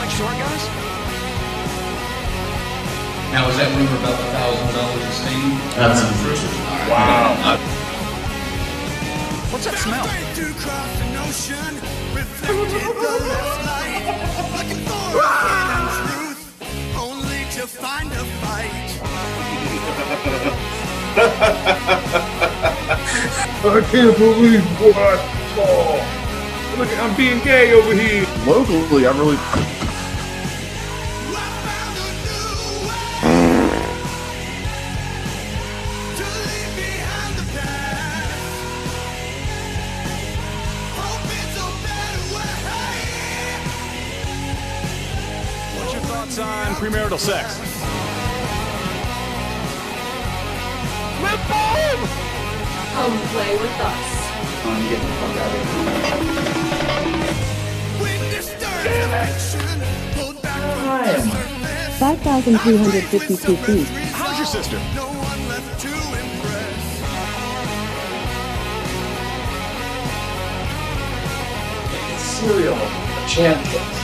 like short guys? Now, is that rumor about the $1,000 a stain? That's untrue. Wow. What's that smell? I can't believe what I saw. Look, I'm being gay over here. Locally, I really. What's your thoughts on premarital sex? Come play with us. I'm getting the fuck out of here. 5,352 feet. How's your sister? Cereal, champions,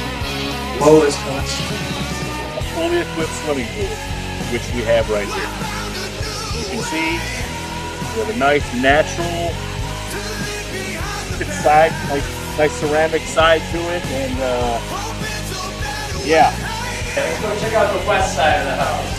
lowest cost. Only a quick swimming pool, which we have right here. You can see we have a nice natural side, nice ceramic side to it, and yeah. Let's go check out the west side of the house.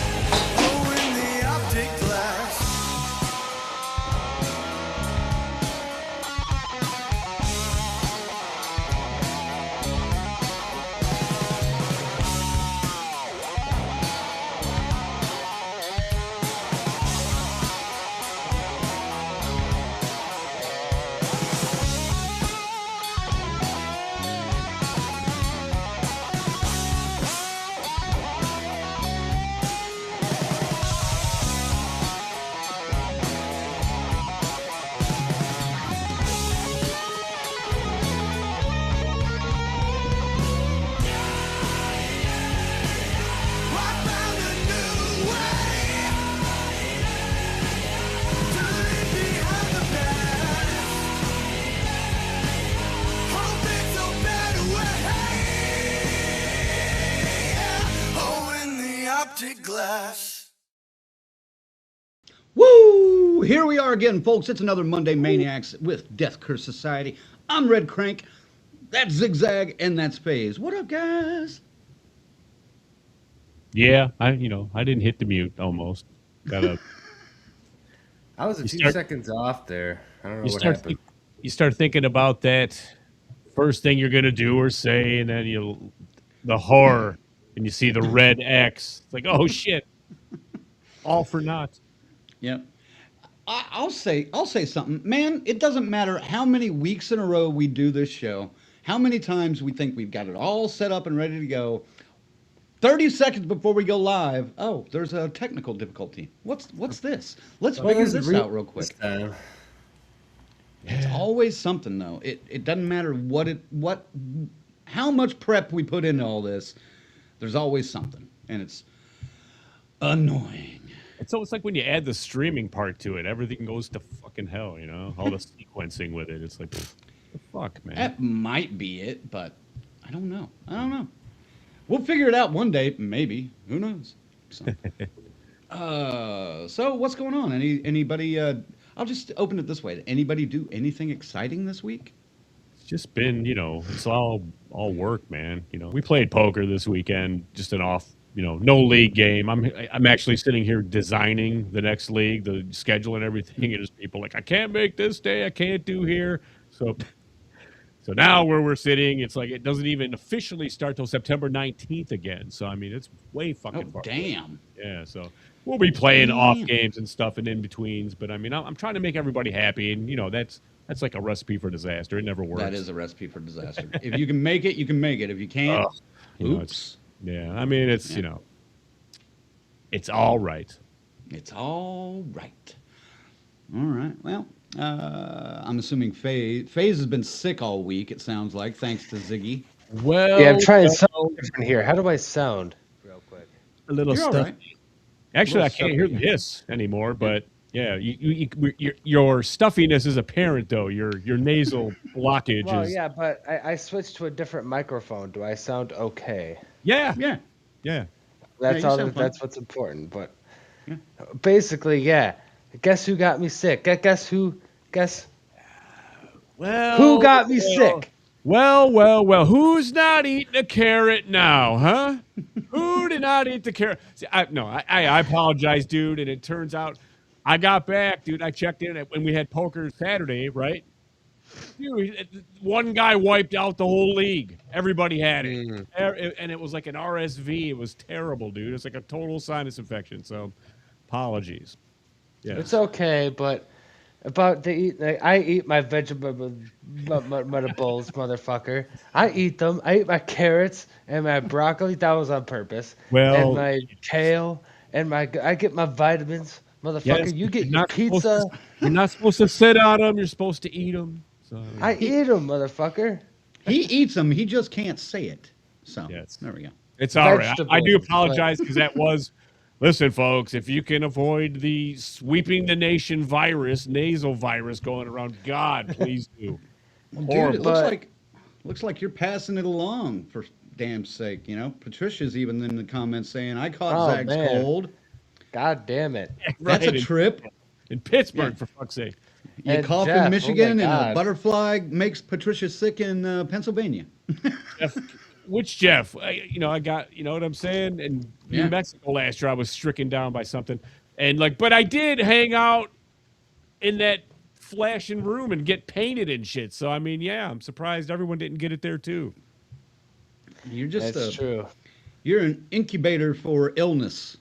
Glass. Woo! Here we are again, folks. It's another Monday Maniacs with Death Curse Society. I'm Red Crank. That's Zigzag, and that's Phase. What up, guys? Yeah, I didn't hit the mute almost. Got I was a few seconds off there. I don't know what happened. You start thinking about that first thing you're gonna do or say, and then the horror, and you see the red X. It's like, oh shit, all for naught. Yeah. I'll say something. Man, it doesn't matter how many weeks in a row we do this show, how many times we think we've got it all set up and ready to go. 30 seconds before we go live, oh, there's a technical difficulty. What's this? Let's figure this out real quick. It's always something, though. It doesn't matter how much prep we put into all this. There's always something, and it's annoying. It's almost like when you add the streaming part to it, everything goes to fucking hell, all the sequencing with it. It's like, the fuck, man. That might be it, but I don't know. We'll figure it out one day, maybe. Who knows? So what's going on? Anybody? I'll just open it this way. Did anybody do anything exciting this week? It's just been, it's all work, man. We played poker this weekend, just an off. No league game. I'm actually sitting here designing the next league, the schedule and everything. And there's people like, I can't make this day. I can't do here. So now where we're sitting, it's like it doesn't even officially start till September 19th again. So it's way fucking far. Damn. Yeah. So we'll be playing off games and stuff and in betweens. But I'm trying to make everybody happy, and that's like a recipe for disaster. It never works. That is a recipe for disaster. If you can make it, you can make it. If you can't, oops. Yeah, it's it's all right. It's all right. All right. Well, I'm assuming Phase has been sick all week. It sounds like, thanks to Ziggy. Well, yeah, I'm trying something different here. How do I sound? Real quick. A little You're stuff. all right. Actually, I can't hear the hiss anymore. But yeah, your stuffiness is apparent though. Your nasal blockage Well, is. yeah, but I switched to a different microphone. Do I sound okay? Yeah. Yeah. Yeah. That's you all. sound fine. That's what's important. But basically, yeah. Guess who got me sick? Guess who? Guess who Well, got me sick? well. Who's not eating a carrot now, huh? Who did not eat the carrot? See, I apologize, dude. And it turns out I got back, dude. I checked in when we had poker Saturday, right? Dude, one guy wiped out the whole league. Everybody had it. And it was like an RSV. It was terrible, dude. It's like a total sinus infection. So, apologies. Yeah. It's okay, but about to eat, like, I eat my vegetables, motherfucker. I eat them. I eat my carrots and my broccoli. That was on purpose. And Well, my kale and I get my vitamins, motherfucker. yes, You get you're your not supposed pizza. you're not supposed to sit on them. You're supposed to eat them. So, I eat them, motherfucker. He eats them. He just can't say it. So yes. there we go. It's all right. I do Vegetables, apologize because that was. Listen, folks, if you can avoid the sweeping the nation virus, nasal virus going around, God, please do. Well, dude, Horrible. it looks like you're passing it along for damn sake. You know, Patricia's even in the comments saying, "I caught Oh, Zag's man. cold." God damn it. That's a Right, trip. in Pittsburgh, Yeah. for fuck's sake. You And cough Jeff, oh in my Michigan, and a God. butterfly makes Patricia sick in Pennsylvania. Jeff, which Jeff? I got, you know what I'm saying? And Yeah. New Mexico last year, I was stricken down by something. And but I did hang out in that flashing room and get painted and shit. So, I mean, yeah, I'm surprised everyone didn't get it there too. You're just That's true. you're an incubator for illness.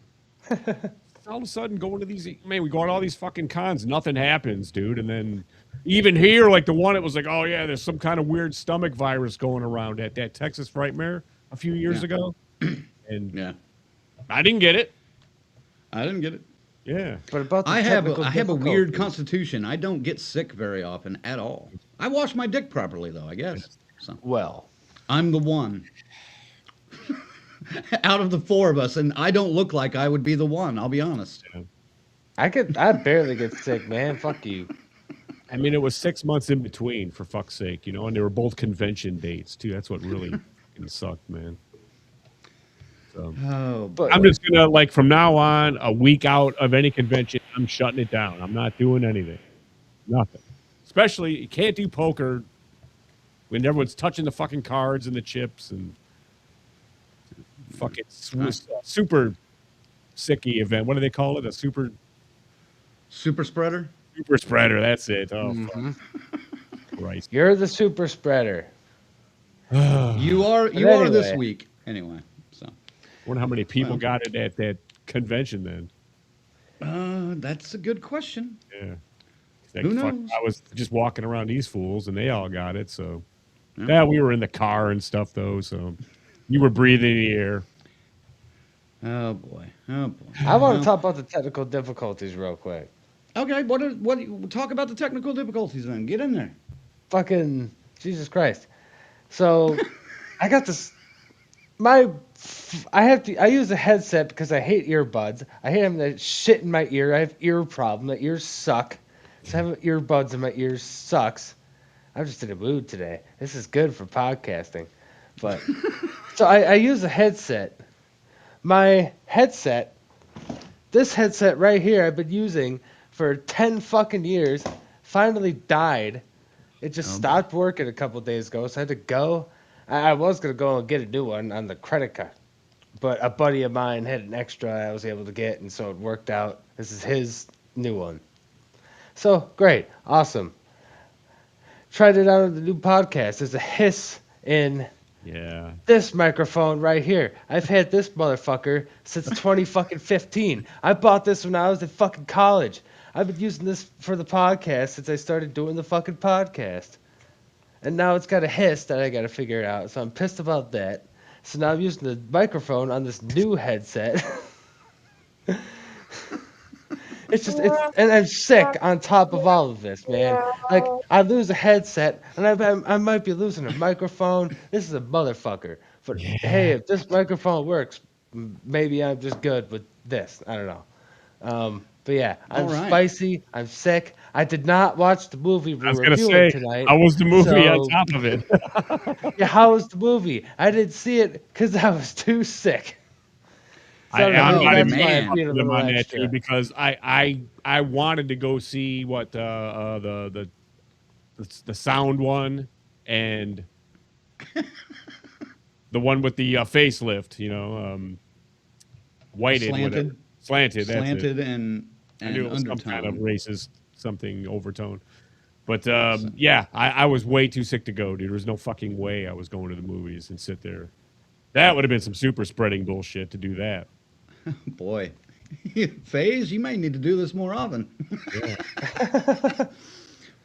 All of a sudden going to these, man, we go to all these fucking cons, nothing happens, dude. And then even here, like the one, it was like, oh yeah, there's some kind of weird stomach virus going around at that Texas Frightmare a few years ago. And Yeah, I didn't get it. I didn't get it. Yeah. But about the I have technical a weird difficulties. constitution. I don't get sick very often at all. I wash my dick properly though, I guess. So Well, I'm the one out of the four of us, and I don't look like I would be the one. I'll be honest. I barely get sick, man. Fuck you. I mean, it was 6 months in between, for fuck's sake, you know, and they were both convention dates too. That's what really fucking sucked, man. So Oh, But I'm just gonna, like, from now on, a week out of any convention, I'm shutting it down. I'm not doing anything, nothing. Especially, you can't do poker when everyone's touching the fucking cards and the chips and fucking super sicky event. What do they call it? A super spreader. spreader. That's it. Oh, fuck. Christ. you're the super spreader. You are this anyway. week anyway. So Wonder how many people got it at that convention then. that's a good question. Yeah. Who knows? I was just walking around these fools, and they all got it. So, yeah, we were in the car and stuff, though. So, you were breathing the air. Oh boy. Oh boy. I want to talk about the technical difficulties real quick. Okay, talk about the technical difficulties then. Get in there. Fucking Jesus Christ. So I got this. I use a headset because I hate earbuds. I hate having that shit in my ear. I have ear problem. My ears suck. So having earbuds in my ears sucks. I'm just in a mood today. This is good for podcasting. But so I use a headset. My headset, this headset right here, I've been using for 10 fucking years, finally died. It just stopped working a couple days ago, so I had to go. I was going to go and get a new one on the credit card, but a buddy of mine had an extra I was able to get, and so it worked out. This is his new one. So, great. Awesome. Tried it out on the new podcast. There's a hiss in Yeah. this microphone right here. I've had this motherfucker since 2015. I bought this when I was in fucking college. I've been using this for the podcast since I started doing the fucking podcast. And now it's got a hiss that I got to figure out. So I'm pissed about that. So now I'm using the microphone on this new headset. And I'm sick on top of all of this, man. Like, I lose a headset, and I might be losing a microphone. This is a motherfucker. But hey, if this microphone works, maybe I'm just good with this. I don't know. But yeah, I'm All right. spicy. I'm sick. I did not watch the movie I we're was gonna reviewing say, tonight. how was the movie on So top of it? yeah, how was the movie? I didn't see it because I was too sick. So I don't know. I'm Maybe not Oh even that's why gonna I'm man. fuck being a with him little on that, extra. dude, because I wanted to go see what the sound one and the one with the facelift, whited, whatever, Slanted, slanted. That's it. slanted, I knew and it was some kind of undertone. racist something overtone. But So, yeah, I was way too sick to go, dude. There was no fucking way I was going to the movies and sit there. That would have been some super spreading bullshit to do that. boy, Phase, you may need to do this more often. Yeah.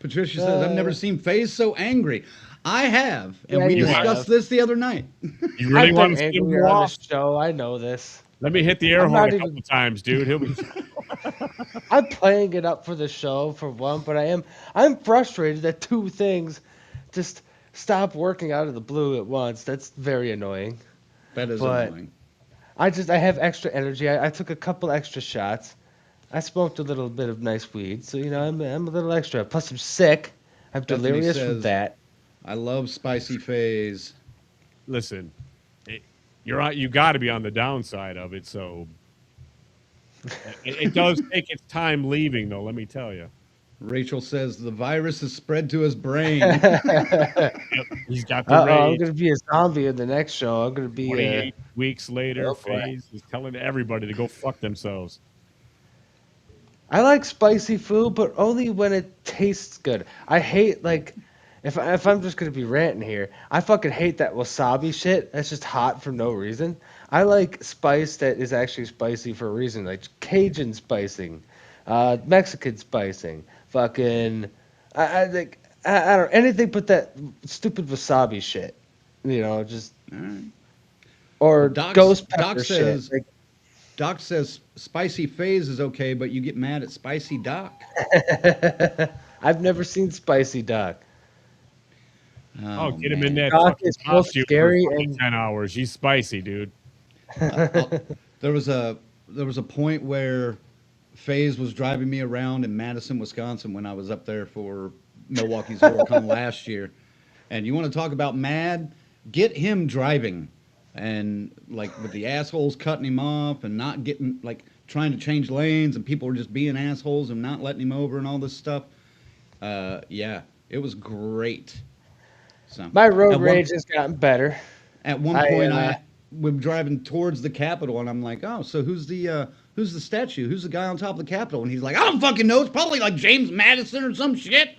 Patricia says, I've never seen Phase so angry. I have, and Yeah, we you discussed have. this the other night. You really I've want been to see him angrier go on the off? show. I know this. Let me hit the air I'm horn not a even. couple times, dude. He'll be. I'm playing it up for the show for one, but I'm frustrated that two things just stop working out of the blue at once. That's very annoying. That is But annoying. I have extra energy. I took a couple extra shots. I smoked a little bit of nice weed, so I'm a little extra. Plus I'm sick. I'm Bethany delirious from says, that. I love spicy Phase. Listen, you got to be on the downside of it. So it does take its time leaving, though. Let me tell you. Rachel says, the virus has spread to his brain. Yep, he's got the Uh-oh, I'm rage. gonna be a zombie in the next show. I'm gonna be 28 weeks later, oh boy. Phase is telling everybody to go fuck themselves. I like spicy food, but only when it tastes good. I hate like if I'm just gonna be ranting here, I fucking hate that wasabi shit. That's just hot for no reason. I like spice that is actually spicy for a reason, like Cajun spicing, Mexican spicing, fucking I like I don't anything but that stupid wasabi shit. Just All right. Well, or ghost Doc pepper shit. says Doc says spicy Phase is okay, but you get mad at spicy Doc. I've never seen spicy duck. Oh, Oh get him in man. that Doc fucking is both costume for scary fucking and 10 hours. He's spicy, dude. There was a point where Phase was driving me around in Madison, Wisconsin when I was up there for Milwaukee's HorrorCon last year. And you want to talk about mad? Get him driving, and like with the assholes cutting him off and not getting like trying to change lanes, and people were just being assholes and not letting him over and all this stuff. Yeah, it was great. So my road at rage one has gotten better. at one I point I was driving towards the Capitol, and I'm like, oh, so who's the statue? Who's the guy on top of the Capitol? And he's like, I don't fucking know. It's probably like James Madison or some shit.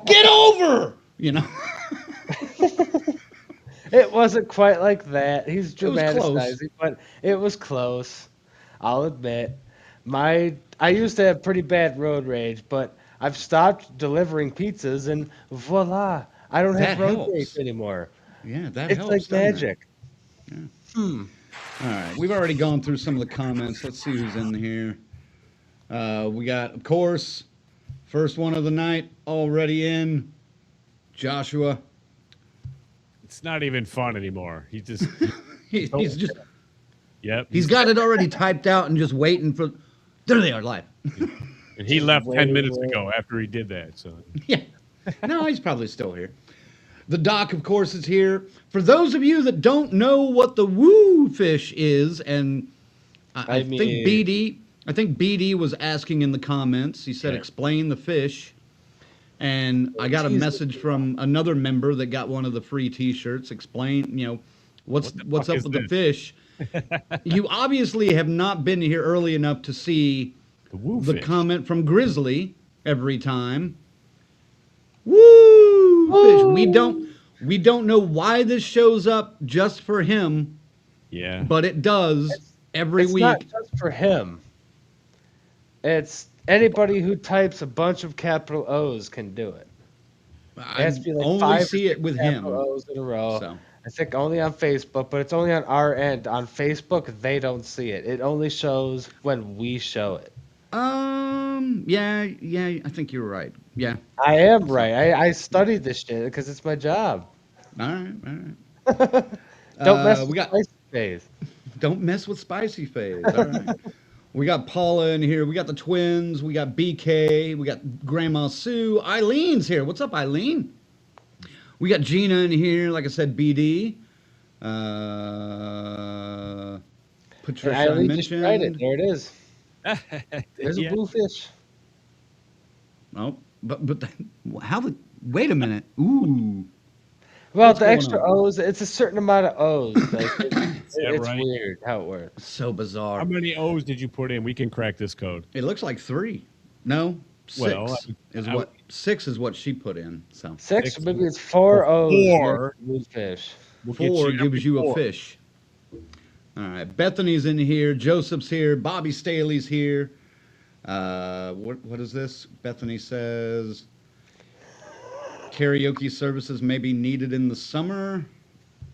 Get over, you know. It wasn't quite like that. He's It was close. dramatizing, but it was close. I'll admit. I used to have pretty bad road rage, but I've stopped delivering pizzas and voila, I don't That have road rage helps. anymore. Yeah, that It's helps, like doesn't it? magic. Hmm. All right, we've already gone through some of the comments. Let's see who's in here. We got, of course, first one of the night already in. Joshua. It's not even fun anymore. He just, He's just yep. he's got it already typed out and just waiting for. There they are live. And he left 10 wait, minutes wait. ago after he did that. So Yeah. No, he's probably still here. The doc, of course, is here. For those of you that don't know what the woo fish is, and I think BD was asking in the comments. He said, Yeah. "Explain the fish." And I got a message from another member that got one of the free T-shirts. Explain, what's What the fuck up is with the this? fish. You obviously have not been here early enough to see the woo the fish. comment from Grizzly every time. Woo fish. We don't know why this shows up just for him, Yeah. but it does every It's week. not just for him. It's anybody who types a bunch of capital O's can do it. It I has to be like only 5 or see it 6 with capital him. O's in a row. So I think only on Facebook, but it's only on our end. On Facebook, they don't see it. It only shows when we show it. yeah, I think you're right. Yeah. I am right. I studied this shit because it's my job. All right. Don't mess We with got spicy phase. don't mess with spicy phase. All right. We got Paula in here. We got the twins. We got BK. We got Grandma Sue. Eileen's here. What's up, Eileen? We got Gina in here. Like I said, BD. Patricia I Eileen just tried it. mentioned. There it is. There's a Yeah. blue fish. Oh, but how the? Wait a minute. Ooh. Well, What's the going extra on? O's, it's a certain amount of O's. Like, it's right? weird how it works. So bizarre. How many O's did you put in? We can crack this code. It looks like 3. No, 6 Well, is I- what 6 is what she put in. So 6, Six. maybe it's 4 O's. Four. Blue fish. We'll get 4 you gives you a four. fish. All right, Bethany's in here. Joseph's here. Bobby Staley's here. What is this? Bethany says karaoke services may be needed in the summer.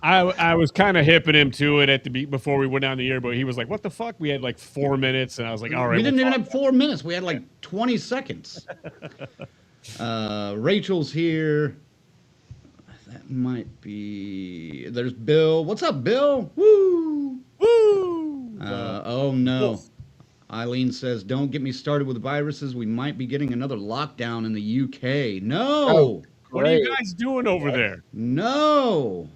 I was kind of hipping him to it before we went down the air, but he was like, "What the fuck?" We had like 4 minutes, and I was like, "All right." We didn't we'll even talk have 4 minutes. We had like 20 seconds. Rachel's here. That might be. There's Bill. What's up, Bill? Woo! Woo! Oh no. Eileen says, "Don't get me started with viruses. We might be getting another lockdown in the UK." No, Oh. What are you Great. guys doing over there? no.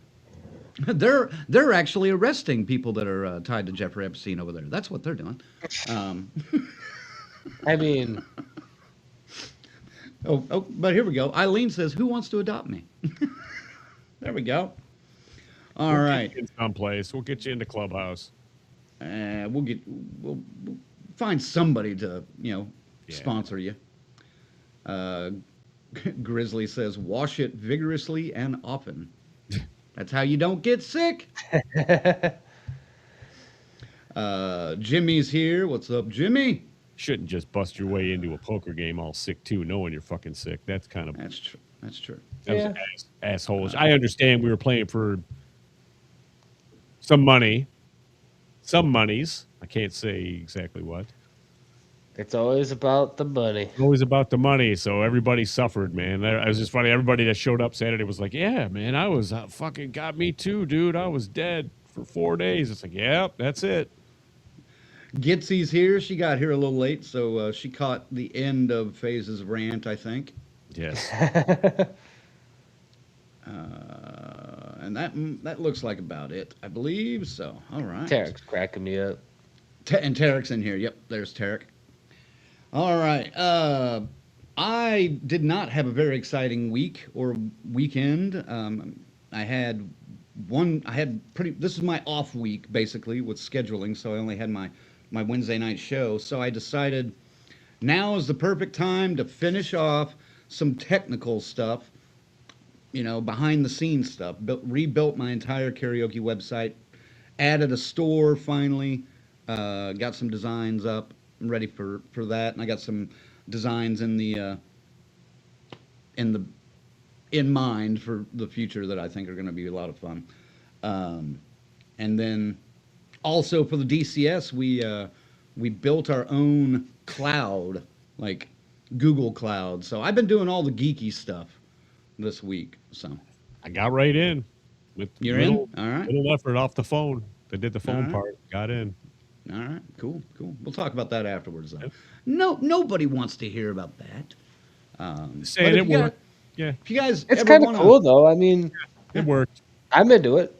They're actually arresting people that are tied to Jeffrey Epstein over there. That's what they're doing. I mean, But here we go. Eileen says, "Who wants to adopt me?" There we go. All We'll right. get you in someplace. We'll get you into Clubhouse. We'll find somebody to Yeah. sponsor you. Grizzly says, "Wash it vigorously and often." That's how you don't get sick. Jimmy's here. What's up, Jimmy? Shouldn't just bust your way into a poker game all sick too, knowing you're fucking sick. That's kind of That's true. That's true. that was Yeah. assholeish. I understand we were playing for some money, some monies. I can't say exactly what. it's always about the money. Always about the money, so everybody suffered, man. It was just funny. Everybody that showed up Saturday was like, "Yeah, man, I was fucking got me too, dude. I was dead for 4 days." It's like, "Yeah, that's it." Gitsy's here. She got here a little late, so she caught the end of Phase's rant, I think. Yes. And that looks like about it, I believe. So, all right. Tarek's cracking me up. And Tarek's in here. Yep, there's Tarek. All right. I did not have a very exciting week or weekend. This is my off week, basically, with scheduling, so I only had my Wednesday night show. So I decided now is the perfect time to finish off some technical stuff, behind the scenes stuff. Rebuilt my entire karaoke website, added a store finally, got some designs up. I'm ready for that, and I got some designs in mind for the future that I think are going to be a lot of fun. And then also for the DCS, we built our own cloud, like Google Cloud. So I've been doing all the geeky stuff this week. So I got right in with you're in. All right. little effort off the phone. They did the phone All right. part. Got in. All right, cool. We'll talk about that afterwards, though. No, nobody wants to hear about that. Saying but it worked. Yeah, If you guys, It's ever kind of wanna- cool, though. I mean, it worked. I'm into it.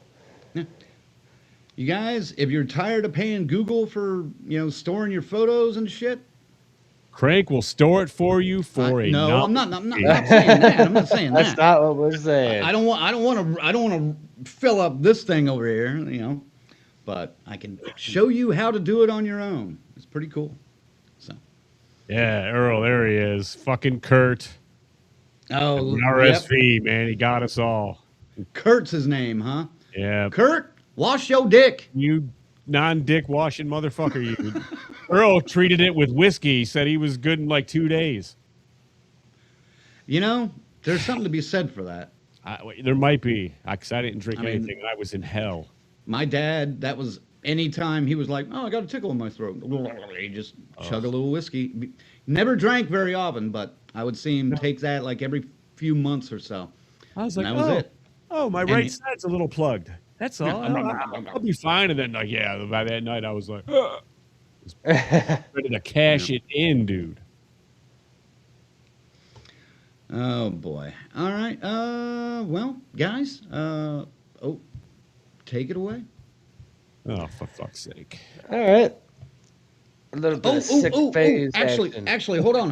You guys, if you're tired of paying Google for storing your photos and shit, Crank will store it for you for a no, I'm not saying that. I'm not saying That's that. not what we're saying. I don't want to fill up this thing over here, but I can show you how to do it on your own. It's pretty cool. So, Yeah, Earl, there he is. Fucking Kurt. oh, RSV, man, he got us all. Kurt's his name, huh? Yeah, Kurt, wash your dick. you non-dick washing motherfucker. You. Earl treated it with whiskey. He said he was good in like 2 days. There's something to be said for that. There might be, because I didn't drink I mean- anything, and I was in hell. My dad, that was anytime he was like, "Oh, I got a tickle in my throat," he just chug a little whiskey. Never drank very often, but I would see him take that like every few months or so. I was like, And that was it. Oh, my And right he- side's a little plugged. That's all. I'll be fine. And then, by that night, I was like, Ready to cash it in, dude. Oh boy. All right. Well, guys. Take it away. Oh, for fuck's sake. All right. A little bit of sick phase action. Actually, hold on.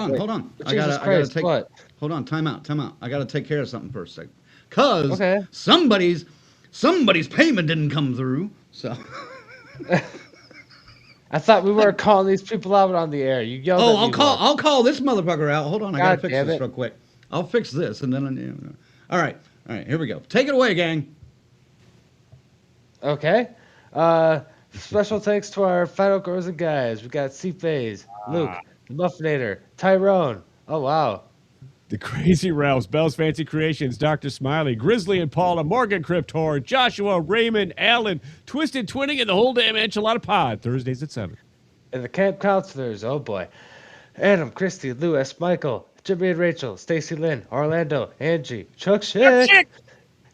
Wait, I Jesus gotta Christ, take. what? Hold on. Time out. I gotta take care of something for a second. Cause Okay. somebody's payment didn't come through. So. I thought we were calling these people out on the air. You yelled at me. I'll call this motherfucker out. Hold on. I gotta God fix damn this it. real quick. I'll fix this and then. All right. Here we go. Take it away, gang. Okay. Special thanks to our final girls and guys. We got C-Phase, Luke, the Muffinator, Tyrone. Oh, wow. The Crazy Ralphs, Bell's Fancy Creations, Dr. Smiley, Grizzly and Paula, Morgan Cryptor, Joshua, Raymond, Alan, Twisted Twinning, and the whole damn enchilada pod. Thursdays at 7. And the camp counselors. Oh, boy. Adam, Christy, Lewis, Michael, Jimmy and Rachel, Stacy Lynn, Orlando, Angie, Chuck Schick,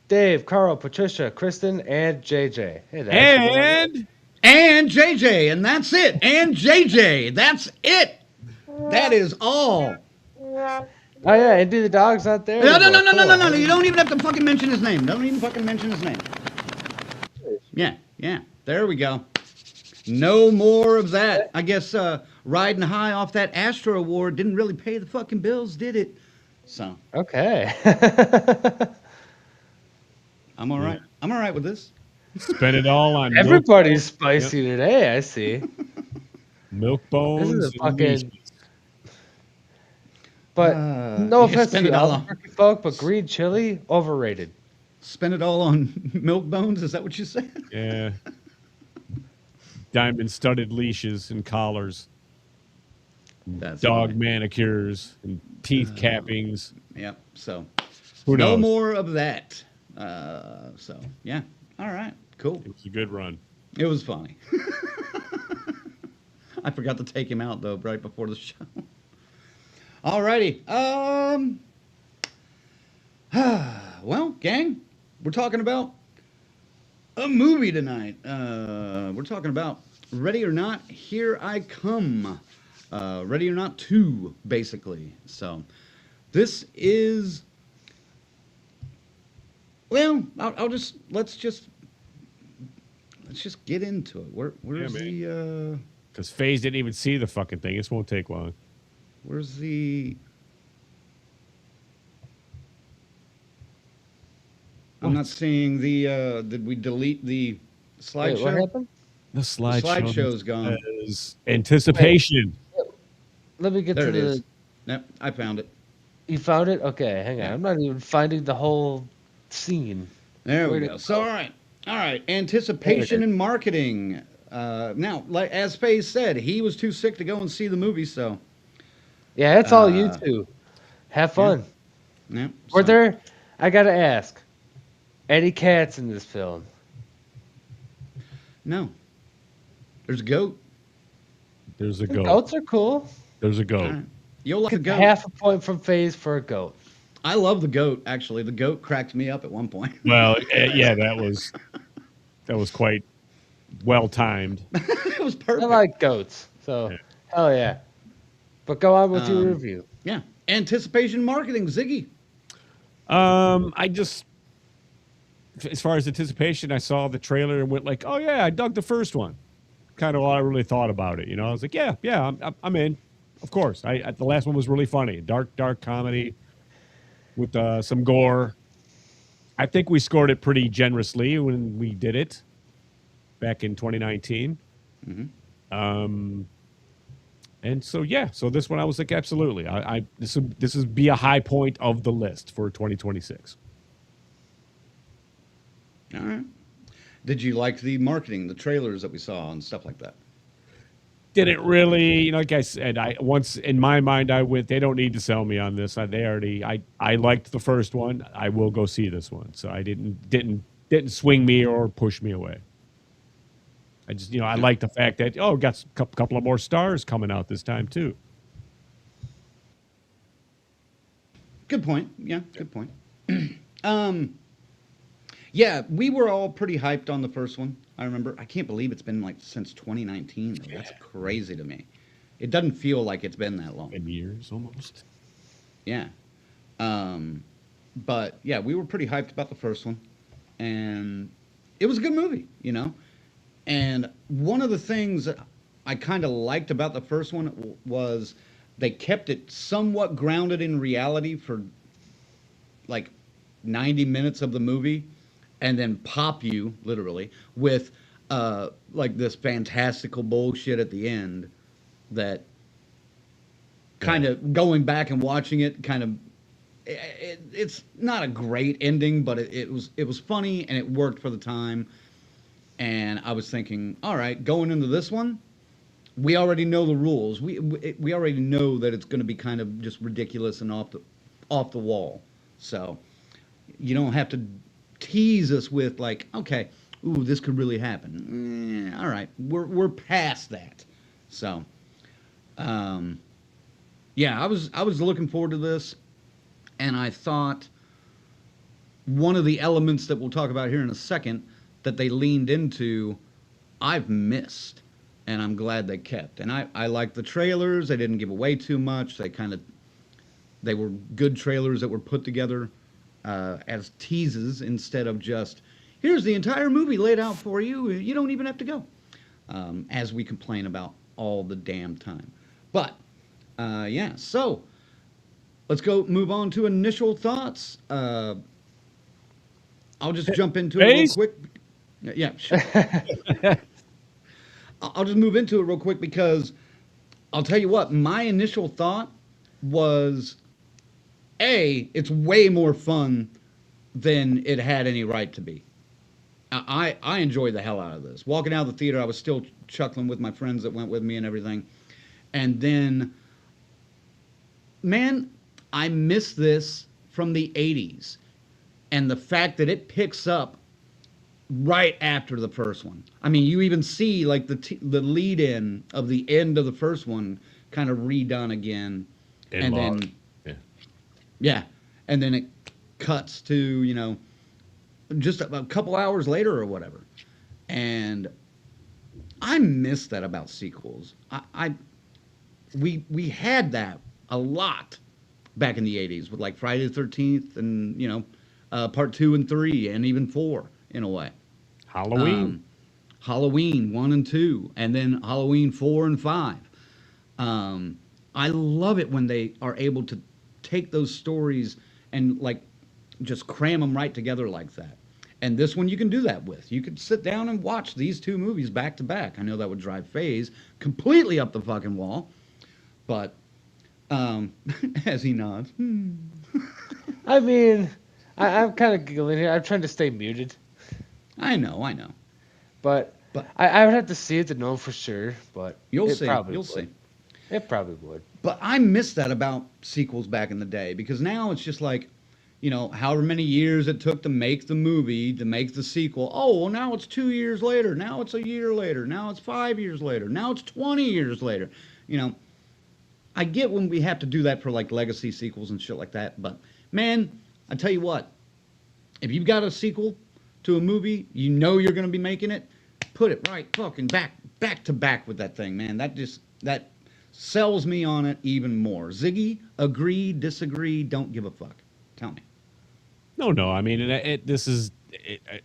Dave, Carl, Patricia, Kristen, and JJ. Hey, that's And JJ, and that's it. And JJ, that's it. That is all. Oh, yeah, Andy the dog's not there. No. anymore. You don't even have to fucking mention his name. Don't even fucking mention his name. Yeah. There we go. No more of that. I guess riding high off that Astro Award didn't really pay the fucking bills, did it? So. Okay. I'm all right. I'm all right with this. Spend it all on Everybody's spicy today, I see. milk bones. This is a and fucking. leashes. But no offense spend to it all on- Albuquerque folk, but green chili overrated. Spend it all on milk bones? Is that what you said? Yeah. Diamond-studded leashes and collars. That's Dog funny. manicures and teeth cappings. Yep. So. Who No knows? more of that. So yeah. All right. Cool. It was a good run. It was funny. I forgot to take him out though right before the show. Alrighty. Well, gang, we're talking about a movie tonight. We're talking about Ready or Not, Here I Come. Ready or Not 2, basically. So, this is. Well, let's just get into it. Where's the Because FaZe didn't even see the fucking thing. This won't take long. where's the I'm not seeing the did we delete the Wait, slideshow? what happened? The slideshow's gone. Is anticipation. Let me get There to it the. is. Yep, I found it. You found it? Okay, hang on. I'm not even finding the whole scene. There we Where'd go. it So go? all right. Anticipation and marketing. Now, like as FaZe said, he was too sick to go and see the movie. So Yeah, it's all you two. Have fun. yeah. Were there? I gotta ask. Any cats in this film? No. There's a goat. There's a goat. Goats are cool. There's a All goat. right. You'll like the goat. Half a point from FaZe for a goat. I love the goat. Actually, the goat cracked me up at one point. Well, yeah, that was quite well timed. It was perfect. I like goats, so hell yeah. But go on with your review. Yeah. Anticipation marketing, Ziggy. I just, as far as anticipation, I saw the trailer and went like, oh yeah, I dug the first one. Kind of all I really thought about it, you know. I was like, yeah, I'm in. Of course. The last one was really funny, dark comedy with some gore. I think we scored it pretty generously when we did it back in 2019. Mm-hmm. And so so this one I was like, absolutely. This would be a high point of the list for 2026. All right. Did you like the marketing, the trailers that we saw and stuff like that? Didn't really, you know, like I said, once in my mind I went, they don't need to sell me on this. I liked the first one. I will go see this one. So I didn't swing me or push me away. I just, I like the fact that got a couple of more stars coming out this time too. Good Good point. Yeah, good point. Yeah, we were all pretty hyped on the first one. I remember. I can't believe it's been like since 2019. Though. That's crazy to me. It doesn't feel like it's been that long. 10 years almost. Yeah. Um, but yeah, we were pretty hyped about the first one, and it was a good movie, you know. And one of the things that I kind of liked about the first one was they kept it somewhat grounded in reality for like 90 minutes of the movie, and then pop you literally with like this fantastical bullshit at the end that kind of going back and watching it kind of it's not a great ending, but it was funny and it worked for the time. And I was thinking, all right, going into this one, we already know the rules. We already know that it's going to be kind of just ridiculous and off the wall. So you don't have to tease us with like, okay, ooh, this could really happen. All right, we're past that. So, yeah, I was looking forward to this, and I thought one of the elements that we'll talk about here in a second that they leaned into, I've missed, and I'm glad they kept. And I like the trailers. They didn't give away too much. They were good trailers that were put together as teases instead of just here's the entire movie laid out for you. You don't even have to go, as we complain about all the damn time. But yeah, so let's go move on to initial thoughts. I'll just jump into it real quick. Yeah, sure. I'll just move into it real quick because I'll tell you what, my initial thought was it's way more fun than it had any right to be. I enjoyed the hell out of this. Walking out of the theater, I was still chuckling with my friends that went with me and everything. And then, man, I miss this from the 80s. And the fact that it picks up right after the first one. I mean, you even see like the lead in of the end of the first one kind of redone again. And then, yeah. And then it cuts to, just a couple hours later or whatever. And I miss that about sequels. We had that a lot back in the 80s with like Friday the 13th and, part 2 and 3 and even 4 in a way. Halloween 1 and 2 and then Halloween 4 and 5. I love it when they are able to take those stories and like just cram them right together like that. And this one you can do that with. You could sit down and watch these two movies back to back. I know that would drive Faze completely up the fucking wall, but as he nods. I mean, I'm kind of giggling here. I'm trying to stay muted. I know. But I would have to see it to know for sure. But you'll see. It probably would. But I miss that about sequels back in the day because now it's just like, however many years it took to make the movie, to make the sequel. Oh, well, now it's 2 years later. Now it's a year later. Now it's 5 years later. Now it's 20 years later. I get when we have to do that for like legacy sequels and shit like that. But man, I tell you what, if you've got a sequel to a movie, you're going to be making it, put it right fucking back to back with that thing, man. That sells me on it even more. Ziggy, agree, disagree, don't give a fuck. Tell me. No. I mean, this is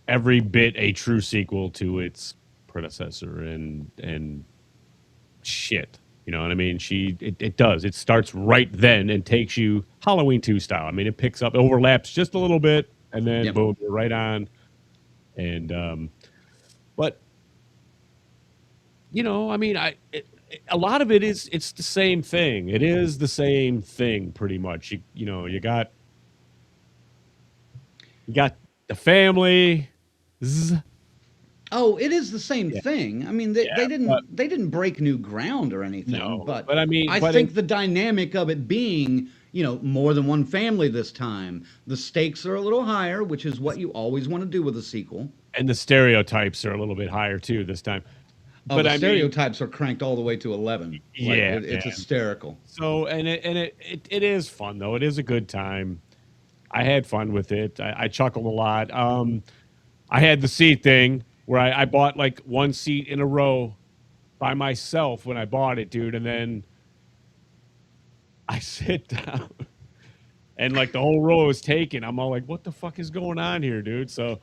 every bit a true sequel to its predecessor and shit. You know what I mean? It does. It starts right then and takes you Halloween 2 style. I mean, it picks up, overlaps just a little bit, and then boom, you're right on. And but I mean, a lot of it's the same thing. It is the same thing pretty much. You got the family. Oh, it is the same thing. I mean, they didn't break new ground or anything. No, but I mean, I think the dynamic of it being, more than one family this time, the stakes are a little higher, which is what you always want to do with a sequel. And the stereotypes are a little bit higher too this time. Oh, but the stereotypes are cranked all the way to 11. It's hysterical. So, and it is fun though. It is a good time. I had fun with it. I chuckled a lot. I had the seat thing where I bought like one seat in a row by myself when I bought it, dude, and then I sit down and like the whole row is taken. I'm all like, what the fuck is going on here, dude? So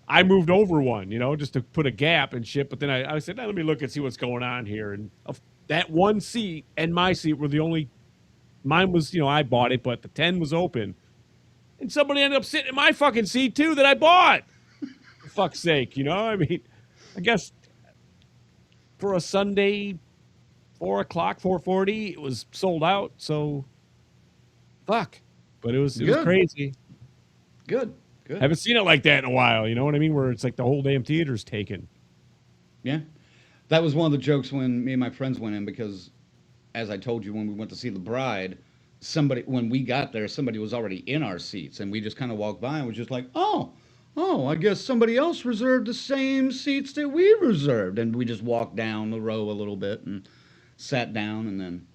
I moved over one, just to put a gap and shit. But then I said, let me look and see what's going on here. And that one seat and my seat were the only. Mine was, I bought it, but the 10 was open. And somebody ended up sitting in my fucking seat, too, that I bought. For fuck's sake, I mean, I guess for a Sunday, 4 o'clock, 4:40, it was sold out. So, fuck. But it was crazy. Good. Haven't seen it like that in a while, you know what I mean? Where it's like the whole damn theater's taken. Yeah. That was one of the jokes when me and my friends went in because, as I told you, when we went to see The Bride, when we got there, somebody was already in our seats, and we just kind of walked by and was just like, oh, I guess somebody else reserved the same seats that we reserved. And we just walked down the row a little bit and sat down, and then,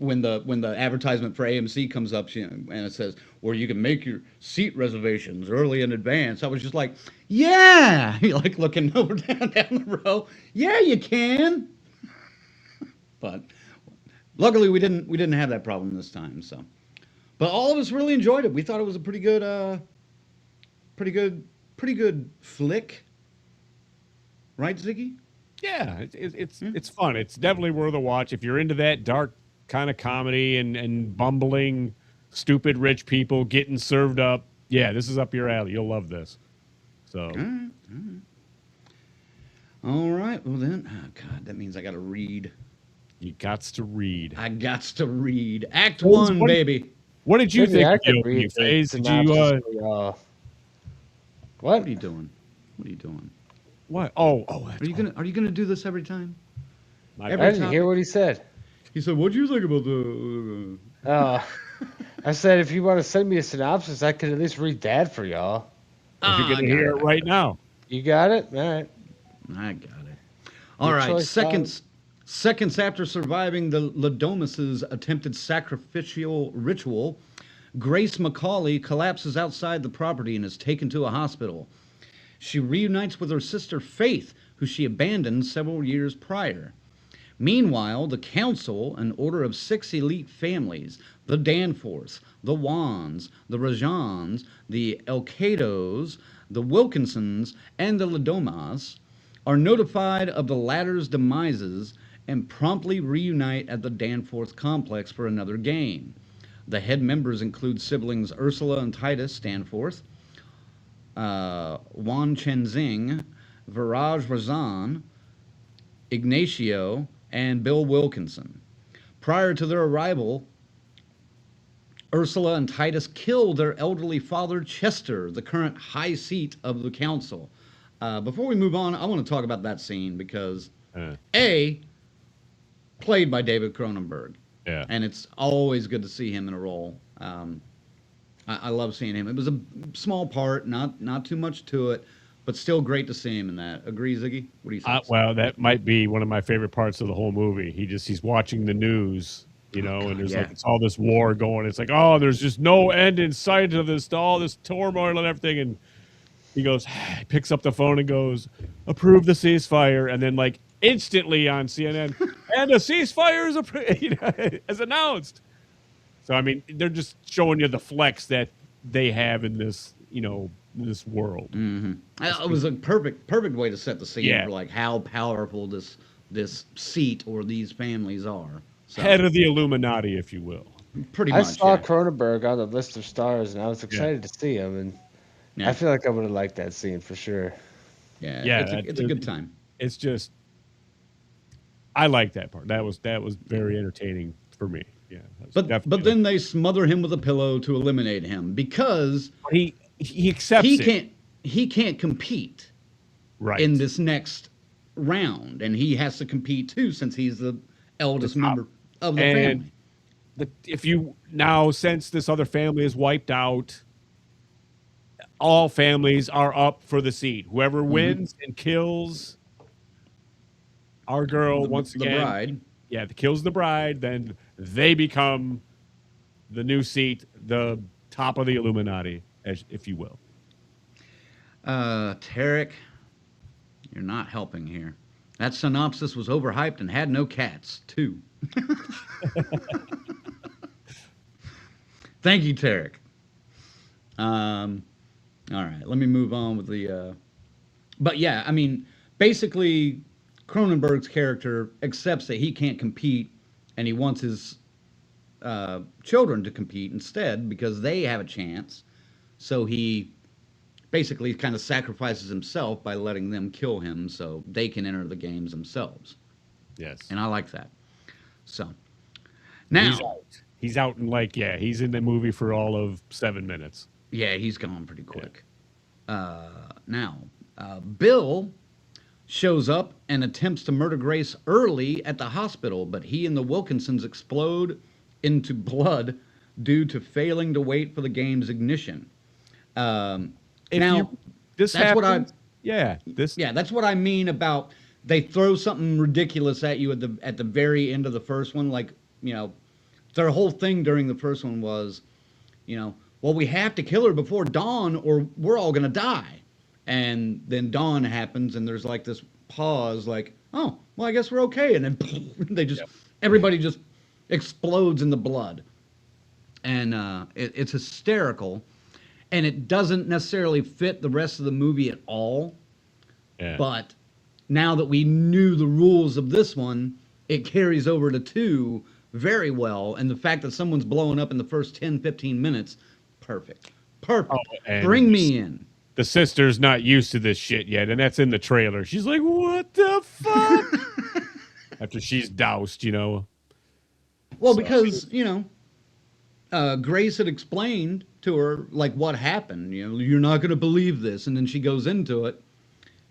when the advertisement for AMC comes up and it says, where you can make your seat reservations early in advance, I was just like, yeah, like looking over down the row. Yeah, you can. But luckily we didn't have that problem this time. So, but all of us really enjoyed it. We thought it was a pretty good flick, right, Ziggy? Yeah, it's fun. It's definitely worth a watch if you're into that dark kind of comedy and bumbling, stupid rich people getting served up. Yeah, this is up your alley. You'll love this. So. All right. Well then, oh God, that means I got to read. You gots to read. I gots to read. Act 1, baby. What did you think? I could read the synopsis. What? What are you doing? What? Oh, are you gonna do this every time? I didn't hear what he said. He said, "What do you think about the?" I said, if you want to send me a synopsis, I could at least read that for y'all. If you're gonna hear it right now, you got it. All right, I got it. All right. Seconds after surviving the Ladomas' attempted sacrificial ritual, Grace McCauley collapses outside the property and is taken to a hospital. She reunites with her sister Faith, who she abandoned several years prior. Meanwhile, the council, an order of 6 elite families, the Danforths, the Wands, the Rajans, the Elcados, the Wilkinsons, and the Ladomas, are notified of the latter's demises and promptly reunite at the Danforth complex for another game. The head members include siblings Ursula and Titus Danforth, Wan Chenzing, Viraj Razan, Ignacio, and Bill Wilkinson. Prior to their arrival, Ursula and Titus killed their elderly father, Chester, the current high seat of the council. Before we move on, I want to talk about that scene because, played by David Cronenberg. Yeah. And it's always good to see him in a role. I love seeing him. It was a small part, not too much to it, but still great to see him in that. Agree, Ziggy? What do you think? Well, that might be one of my favorite parts of the whole movie. He's watching the news, and there's like it's all this war going. It's like, oh, there's just no end in sight of this, all this turmoil and everything. And he goes, he picks up the phone and goes, approve the ceasefire, and then like instantly on CNN, and a ceasefire is announced. So I mean, they're just showing you the flex that they have in this, this world. Mm-hmm. It was a perfect way to set the scene for like how powerful this seat or these families are. So, head of the Illuminati, if you will. Pretty much. I saw Cronenberg on the list of stars, and I was excited to see him, and I feel like I would have liked that scene for sure. Yeah, it's a good time. It's just, I like that part. That was very entertaining for me. Yeah, but then they smother him with a pillow to eliminate him because he accepts he can't compete in this next round, and he has to compete too since he's the eldest member of the family. If you now, since this other family is wiped out, all families are up for the seat. Whoever wins and kills our girl once again, the bride. Yeah, kills the bride, then they become the new seat, the top of the Illuminati. as if you will. Tarek, you're not helping here. That synopsis was overhyped and had no cats, too. Thank you, Tarek. All right, let me move on with the. But yeah, I mean, basically, Cronenberg's character accepts that he can't compete, and he wants his children to compete instead because they have a chance. So he basically kind of sacrifices himself by letting them kill him so they can enter the games themselves. Yes. And I like that. So He's now, out. He's out in he's in the movie for all of 7 minutes. yeah, he's gone pretty quick. Now, Bill shows up and attempts to murder Grace early at the hospital, but he and the Wilkinsons explode into blood due to failing to wait for the game's ignition. This that's what happens, that's what I mean about they throw something ridiculous at you at the very end of the first one. Like, their whole thing during the first one was, well, we have to kill her before dawn or we're all gonna die. And then dawn happens and there's like this pause, like, oh, well, I guess we're okay. And then everybody just explodes in the blood. And it's hysterical. And it doesn't necessarily fit the rest of the movie at all. Yeah. But now that we knew the rules of this one, it carries over to 2 very well. And the fact that someone's blowing up in the first 10, 15 minutes, perfect. Perfect. And Bring me in. The sister's not used to this shit yet, and that's in the trailer. She's like, what the fuck? After she's doused, Well, So- because, Grace had explained to her, like, what happened. You're not going to believe this. And then she goes into it,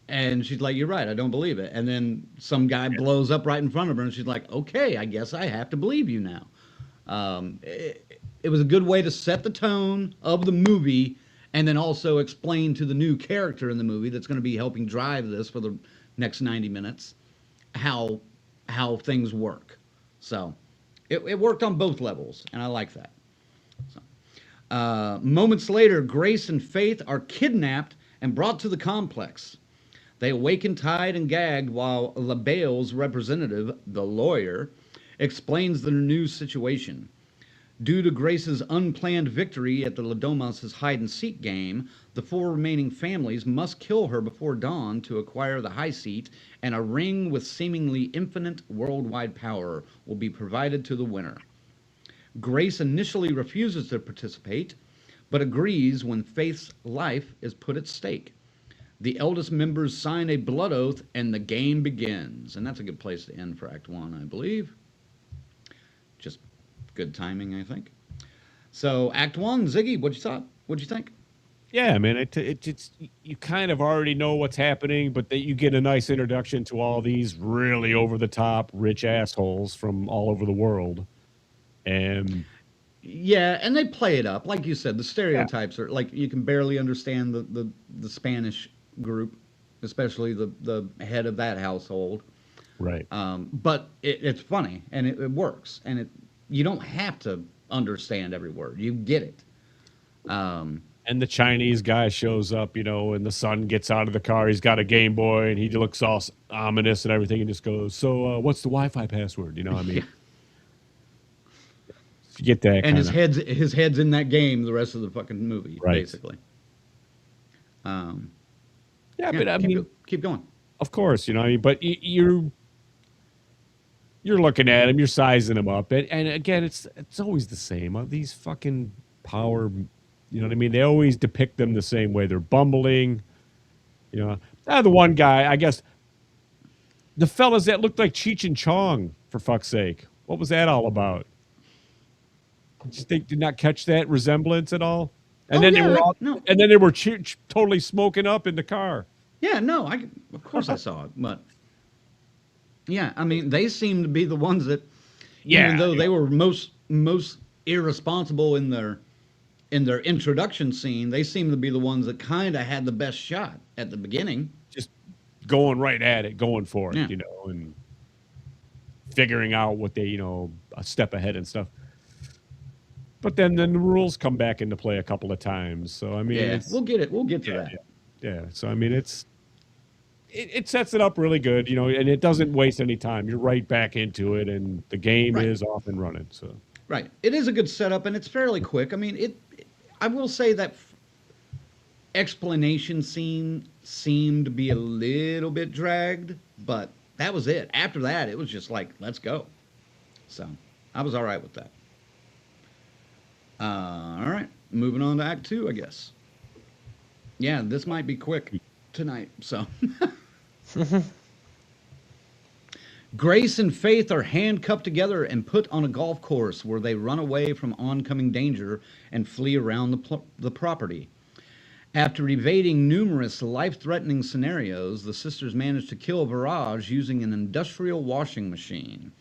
and she's like, you're right, I don't believe it. And then some guy blows up right in front of her, and she's like, okay, I guess I have to believe you now. It was a good way to set the tone of the movie and then also explain to the new character in the movie that's going to be helping drive this for the next 90 minutes how things work. So it worked on both levels, and I like that. So, moments later, Grace and Faith are kidnapped and brought to the complex. They awaken tied and gagged while LaBelle's representative, the lawyer, explains the new situation. Due to Grace's unplanned victory at the Ladomas' hide-and-seek game, the 4 remaining families must kill her before dawn to acquire the high seat, and a ring with seemingly infinite worldwide power will be provided to the winner. Grace initially refuses to participate, but agrees when Faith's life is put at stake. The eldest members sign a blood oath, and the game begins. And that's a good place to end for Act 1, I believe. Just good timing, I think. So, Act 1, Ziggy, what'd you think? Yeah, man, it's you kind of already know what's happening, but you get a nice introduction to all these really over-the-top rich assholes from all over the world. And yeah, and they play it up. Like you said, the stereotypes are, like, you can barely understand the Spanish group, especially the head of that household. right. But it's funny, and it works. And you don't have to understand every word. You get it. And the Chinese guy shows up, and the son gets out of the car. He's got a Game Boy, and he looks all ominous and everything, and just goes, "So, what's the Wi-Fi password?" You know what I mean? You get that. And his head's in that game the rest of the fucking movie, Right. basically. Yeah, but I mean, keep going. of course, but you're looking at him, you're sizing him up, and again, it's always the same. These fucking power, you know what I mean? They always depict them the same way. They're bumbling, The one guy, I guess, the fellas that looked like Cheech and Chong, for fuck's sake. What was that all about? Did not catch that resemblance at all? And then they were no. and then they were totally smoking up in the car. Yeah, no, of course I saw it, but yeah, I mean, they seem to be the ones that, even though they were most irresponsible in their introduction scene, they seem to be the ones that kind of had the best shot at the beginning. Just going right at it, going for it, Yeah. and figuring out what they, a step ahead and stuff. But then the rules come back into play a couple of times. So I mean, Yeah, it's, we'll get it. We'll get to yeah, that. yeah. So I mean, it sets it up really good, and it doesn't waste any time. You're right back into it, and the game Right. is off and running. So Right. It is a good setup, and it's fairly quick. I mean, I will say that explanation scene seemed to be a little bit dragged, but that was it. After that, it was just like, let's go. So I was all right with that. All right, moving on to Act Two, I guess. Yeah, this might be quick tonight. So Grace and Faith are handcuffed together and put on a golf course where they run away from oncoming danger and flee around the property. After evading numerous life-threatening scenarios, the sisters manage to kill Viraj using an industrial washing machine.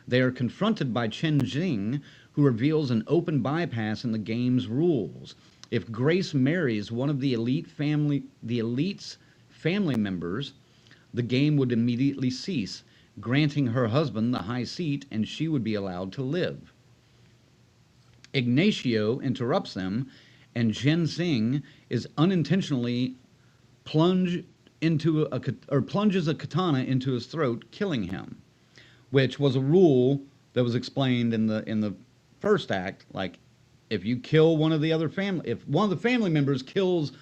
They are confronted by Chen Jing, who reveals an open bypass in the game's rules. If Grace marries one of the elite's family members, the game would immediately cease, granting her husband the high seat, and she would be allowed to live. Ignacio interrupts them, and Zhen Xing is unintentionally plunges a katana into his throat, killing him, which was a rule that was explained in the first act. Like, if you kill one of the other family, if one of the family members kills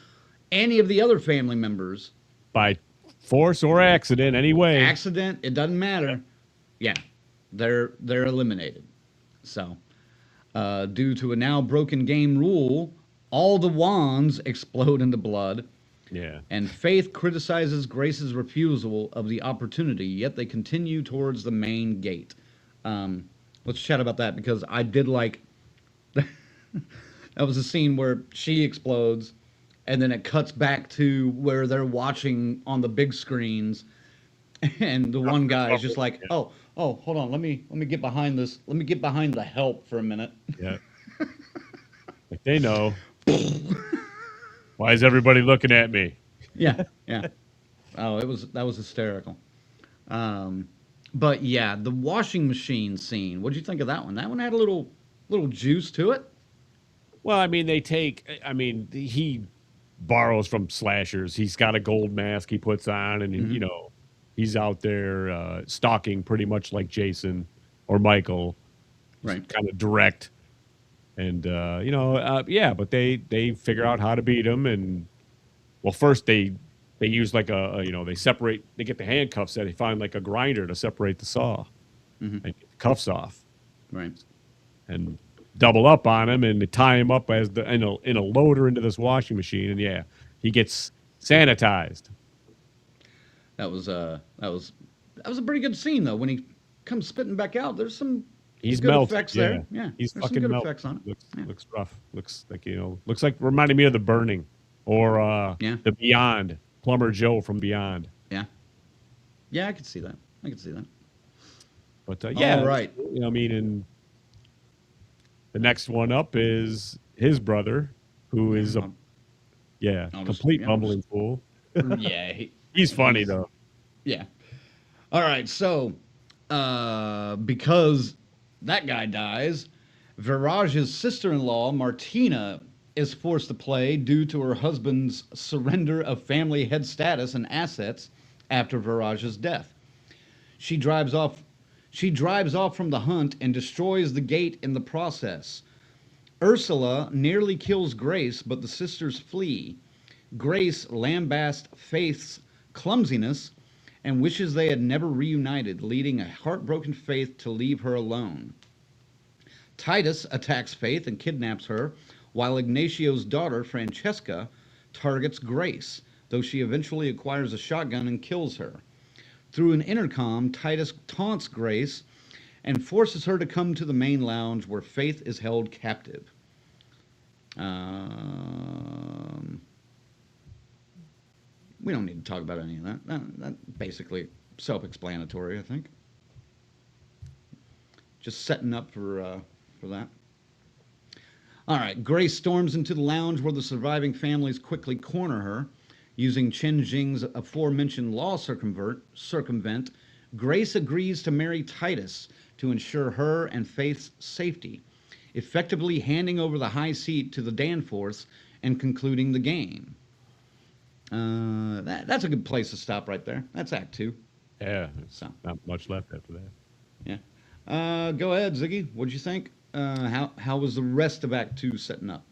any of the other family members by force or accident, anyway. Accident, it doesn't matter. Yeah, they're eliminated. So, due to a now broken game rule, all the wands explode into blood. Yeah. And Faith criticizes Grace's refusal of the opportunity, yet they continue towards the main gate. Let's chat about that, because I did like that was a scene where she explodes, and then it cuts back to where they're watching on the big screens, and the one guy is just like, "Oh, hold on, let me get behind this. Let me get behind the help for a minute." Yeah. Like they know. Why is everybody looking at me? Yeah, yeah. Oh, that was hysterical. But yeah, the washing machine scene. What did you think of that one? That one had a little juice to it. Well, I mean, he borrows from slashers. He's got a gold mask he puts on, and he's out there stalking pretty much like Jason or Michael. Right. Kind of direct. And yeah, but they figure out how to beat him, and well, first they use like they get the handcuffs that they find like a grinder to separate the saw and get the cuffs off, Right. and double up on him and tie him up as in a loader into this washing machine, and yeah, he gets sanitized. That was a pretty good scene though. When he comes spitting back out, there's some He's good melted. effects there. Yeah, he's there's fucking some good melted. effects on it. Looks rough. Looks like reminded me of The Burning or The Beyond. Plumber Joe from Beyond. Yeah, I could see that. But yeah, all right. I mean, and the next one up is his brother, who is complete bumbling fool. Yeah, He's funny though. Yeah. All right, so because that guy dies, Viraj's sister-in-law, Martina, is forced to play due to her husband's surrender of family head status and assets after Viraj's death. She drives off from the hunt and destroys the gate in the process. Ursula nearly kills Grace, but the sisters flee. Grace lambasts Faith's clumsiness and wishes they had never reunited, leading a heartbroken Faith to leave her alone. Titus attacks Faith and kidnaps her, while Ignacio's daughter, Francesca, targets Grace, though she eventually acquires a shotgun and kills her. Through an intercom, Titus taunts Grace and forces her to come to the main lounge where Faith is held captive. We don't need to talk about any of that. That basically self-explanatory, I think. Just setting up for that. All right, Grace storms into the lounge where the surviving families quickly corner her. Using Chen Jing's aforementioned law circumvent, Grace agrees to marry Titus to ensure her and Faith's safety. effectively handing over the high seat to the Danforth and concluding the game. That's a good place to stop right there. That's Act 2. Yeah, it's So. not much left after that. Yeah. Go ahead, Ziggy. What'd you think? How was the rest of Act 2 setting up?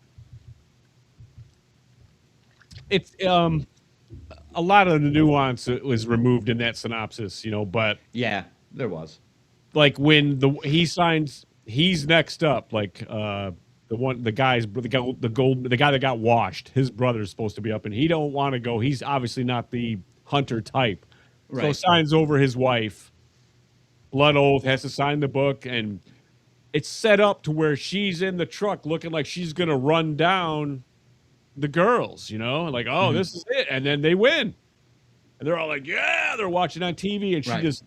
It's a lot of the nuance was removed in that synopsis, but Yeah, there was. like when he signs, he's next up. Like the guy that got washed. His brother's supposed to be up, and he don't want to go. He's obviously not the hunter type, so Right. signs over his wife. Blood oath, has to sign the book, and it's set up to where she's in the truck looking like she's gonna run down the girls. Like, oh, this is it, and then they win, and they're all like, yeah, they're watching on TV, and she Right. just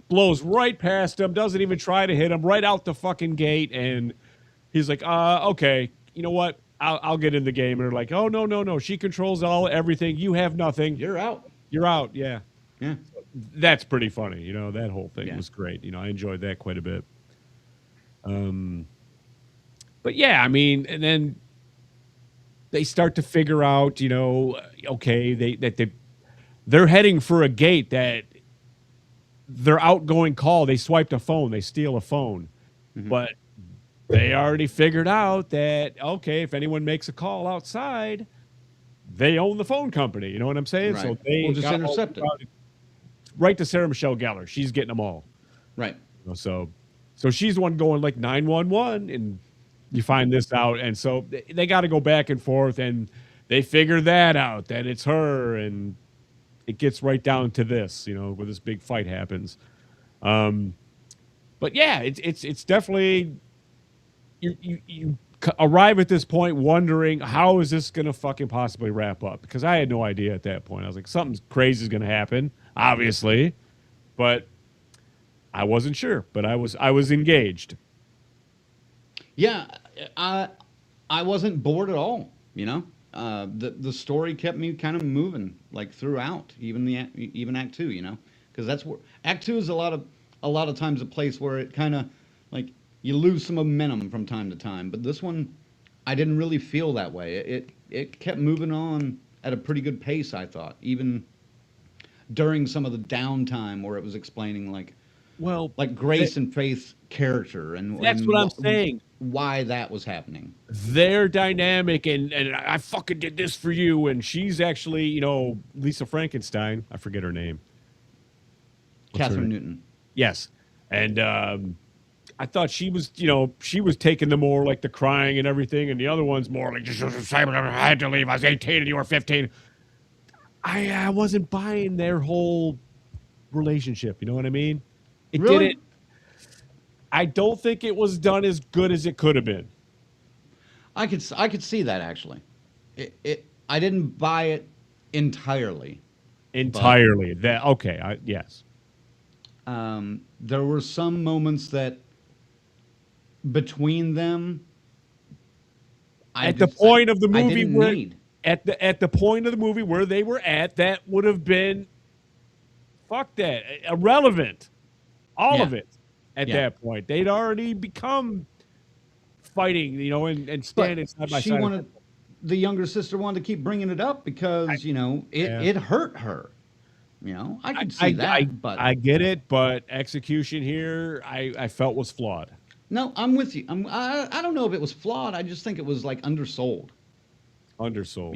blows right past him, doesn't even try to hit him, right out the fucking gate. And he's like, okay, you know what? I'll get in the game. And they're like, oh, no. She controls everything. You have nothing. You're out. You're out. Yeah. Yeah. That's pretty funny. That whole thing Yeah. was great. I enjoyed that quite a bit. But yeah, I mean, and then they start to figure out, okay, they're heading for a gate that their outgoing call, they swiped a phone, they steal a phone. But they already figured out that, okay, if anyone makes a call outside, they own the phone company. You know what I'm saying? Right. So they We'll just got intercept it. right to Sarah Michelle Gellar. She's getting them all. Right. So she's the one going like 911, and you find this out. And so they got to go back and forth, and they figure that out, that it's her, and it gets right down to this, where this big fight happens. But yeah, it's definitely, you arrive at this point wondering, how is this going to fucking possibly wrap up? Because I had no idea at that point. I was like, something crazy is going to happen, obviously, but I wasn't sure. But I was engaged. Yeah, I wasn't bored at all. The story kept me kind of moving like throughout, even Act 2. Because that's where Act 2 is a lot of times a place where it kind of like you lose some momentum from time to time. But this one, I didn't really feel that way. It kept moving on at a pretty good pace, I thought, even during some of the downtime where it was explaining like Grace and Faith's character and That's what I'm saying. Why that was happening. Their dynamic, and I fucking did this for you, and she's actually, Lisa Frankenstein. I forget her name. Catherine Newton. Yes. And I thought she was taking the more like the crying and everything, and the other one's more like, I had to leave. I was 18 and you were 15. I wasn't buying their whole relationship. You know what I mean? It Really? didn't. I don't think it was done as good as it could have been. I could see that actually. I didn't buy it entirely. Entirely. Yes. There were some moments that between them At the point of the movie where need. at the point of the movie where they were at, that would have been irrelevant. All of it at that point. They'd already become fighting, and standing side by side. The younger sister wanted to keep bringing it up because, it hurt her. I could see that. But I get it, but execution here, I felt was flawed. no, I'm with you. I don't know if it was flawed. I just think it was like undersold. Undersold.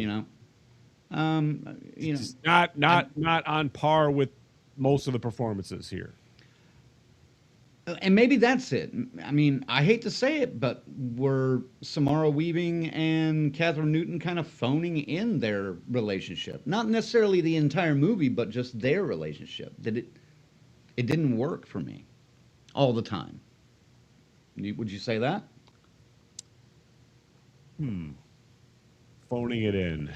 It's Not on par with most of the performances here. And maybe that's it. I mean, I hate to say it, but were Samara Weaving and Catherine Newton kind of phoning in their relationship? Not necessarily the entire movie, but just their relationship. It didn't work for me all the time. Would you say that? Phoning it in,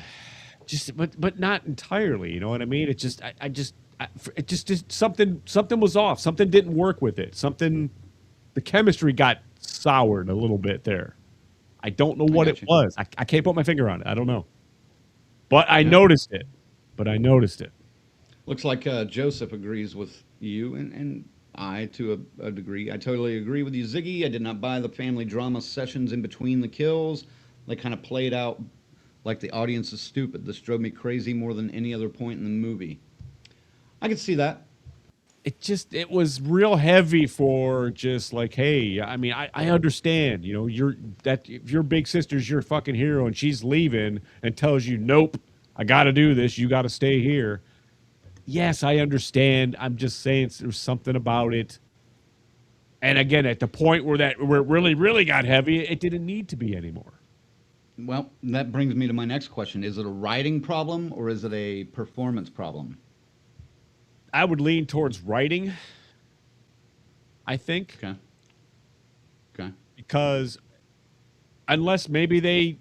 but not entirely. You know what I mean? It just it just something was off. Something didn't work with it. The chemistry got soured a little bit there. I don't know what it was. I can't put my finger on it. I don't know. But I noticed it. Looks like Joseph agrees with you, and I, to a degree, I totally agree with you, Ziggy. I did not buy the family drama sessions in between the kills. They kind of played out like the audience is stupid. This drove me crazy more than any other point in the movie. I could see that. It was real heavy for just like, hey, I mean, I understand, you know, if your big sister's your fucking hero and she's leaving and tells you, nope, I got to do this, you got to stay here. Yes, I understand. I'm just saying there's something about it. And again, at the point where it really, really got heavy, it didn't need to be anymore. Well, that brings me to my next question. Is it a writing problem or is it a performance problem? I would lean towards writing, I think. Okay. Because unless maybe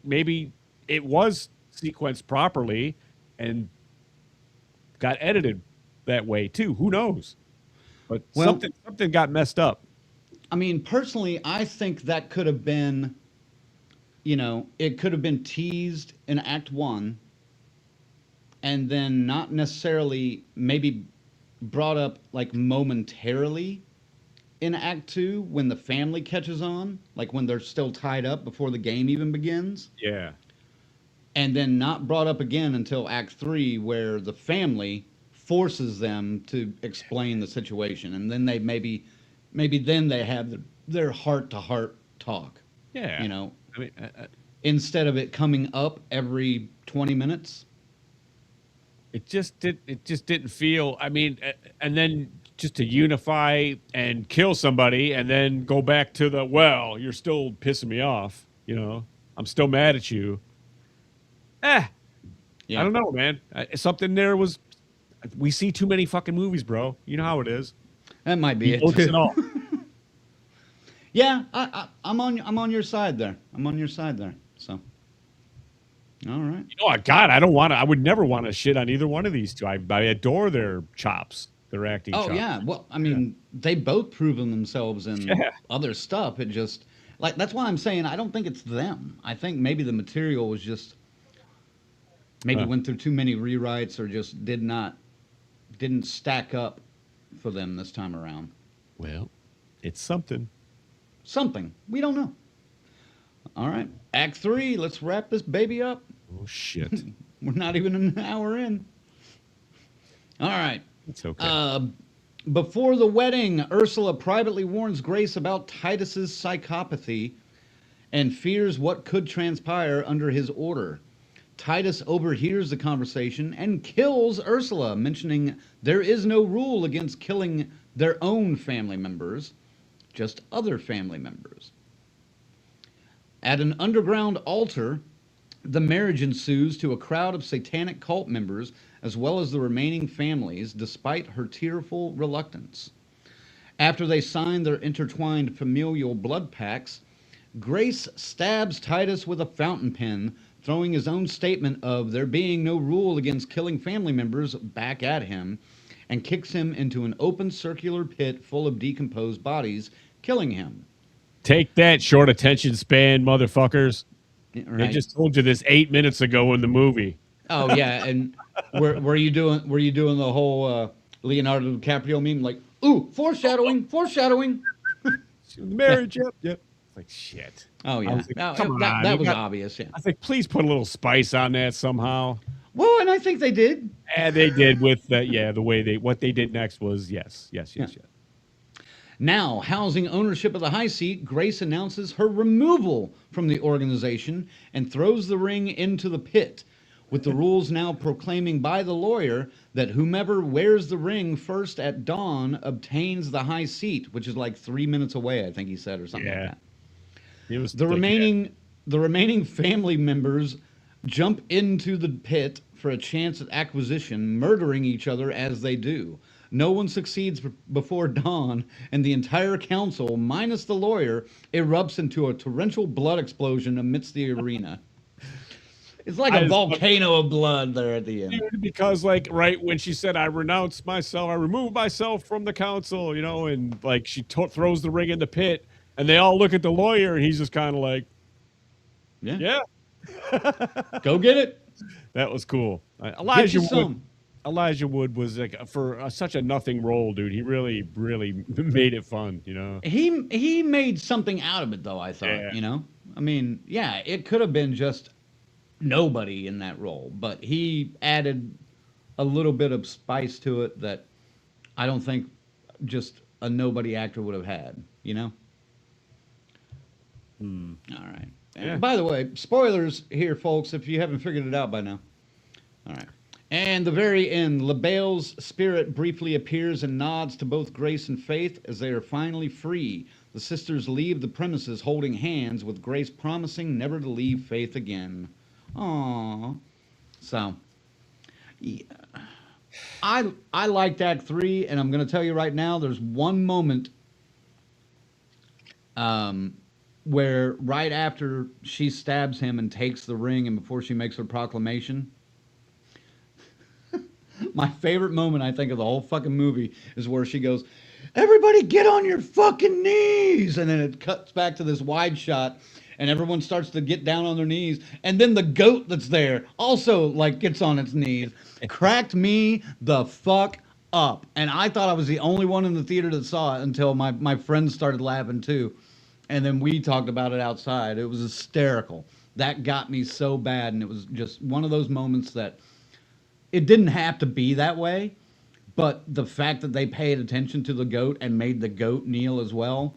it was sequenced properly and got edited that way too. Who knows? But something got messed up. I mean, personally, I think that could have been, it could have been teased in Act 1 and then not necessarily maybe brought up like momentarily in Act 2 when the family catches on, like when they're still tied up before the game even begins. Yeah. And then not brought up again until Act 3 where the family forces them to explain the situation. And then they maybe then they have their heart-to-heart talk. Yeah. You know, I mean, instead of it coming up every 20 minutes. It just didn't feel. I mean, and then just to unify and kill somebody, and then go back to you're still pissing me off. You know, I'm still mad at you. Yeah. I don't know, man. Something there was. We see too many fucking movies, bro. You know how it is. That might be it. And all. Yeah, I'm on your side there. I'm on your side there. So. All right. You know, God, I would never want to shit on either one of these two. I adore their chops, their acting chops. Oh, yeah. Well, I mean, they both proven themselves in other stuff. It just, like, that's why I'm saying I don't think it's them. I think maybe the material was just, went through too many rewrites or just didn't stack up for them this time around. Well, it's something. Something. We don't know. All right. Act 3. Let's wrap this baby up. Oh, shit. We're not even an hour in. All right. It's okay. Before the wedding, Ursula privately warns Grace about Titus's psychopathy and fears what could transpire under his order. Titus overhears the conversation and kills Ursula, mentioning there is no rule against killing their own family members, just other family members. At an underground altar, the marriage ensues to a crowd of satanic cult members as well as the remaining families, despite her tearful reluctance. After they sign their intertwined familial blood pacts, Grace stabs Titus with a fountain pen, throwing his own statement of there being no rule against killing family members back at him, and kicks him into an open circular pit full of decomposed bodies, killing him. Take that, short attention span, motherfuckers. Right. They just told you this 8 minutes ago in the movie. Oh yeah, and were you doing the whole Leonardo DiCaprio meme like, ooh, foreshadowing? Marriage, yep. It's like shit. Oh yeah, Like, that was obvious. Yeah. I was like, please put a little spice on that somehow. Well, and I think they did. And they did with the way what they did next was yes. Now, housing ownership of the high seat, Grace announces her removal from the organization and throws the ring into the pit, with the rules now proclaiming by the lawyer that whomever wears the ring first at dawn obtains the high seat, which is like 3 minutes away, I think he said, or something like that. It was the remaining family members jump into the pit for a chance at acquisition, murdering each other as they do. No one succeeds before dawn, and the entire council, minus the lawyer, erupts into a torrential blood explosion amidst the arena. It's like a volcano of blood there at the end. Because, like, right when she said, I remove myself from the council, you know, and, like, she throws the ring in the pit, and they all look at the lawyer, and he's just kind of like, yeah. Go get it. That was cool. Elijah Wood was like for such a nothing role, dude. He really, really made it fun. He made something out of it, though. I thought, Yeah. I mean, yeah, it could have been just nobody in that role, but he added a little bit of spice to it that I don't think just a nobody actor would have had. All right. Yeah. By the way, spoilers here, folks, if you haven't figured it out by now. All right. And the very end, LaBelle's spirit briefly appears and nods to both Grace and Faith as they are finally free. The sisters leave the premises holding hands, with Grace promising never to leave Faith again. Aww. So, yeah. I liked Act 3, and I'm going to tell you right now, there's one moment where right after she stabs him and takes the ring and before she makes her proclamation, my favorite moment, I think, of the whole fucking movie is where she goes, "Everybody get on your fucking knees!" And then it cuts back to this wide shot, and everyone starts to get down on their knees. And then the goat that's there also, like, gets on its knees. Cracked me the fuck up. And I thought I was the only one in the theater that saw it until my friends started laughing, too. And then we talked about it outside. It was hysterical. That got me so bad, and it was just one of those moments that it didn't have to be that way, but the fact that they paid attention to the goat and made the goat kneel as well,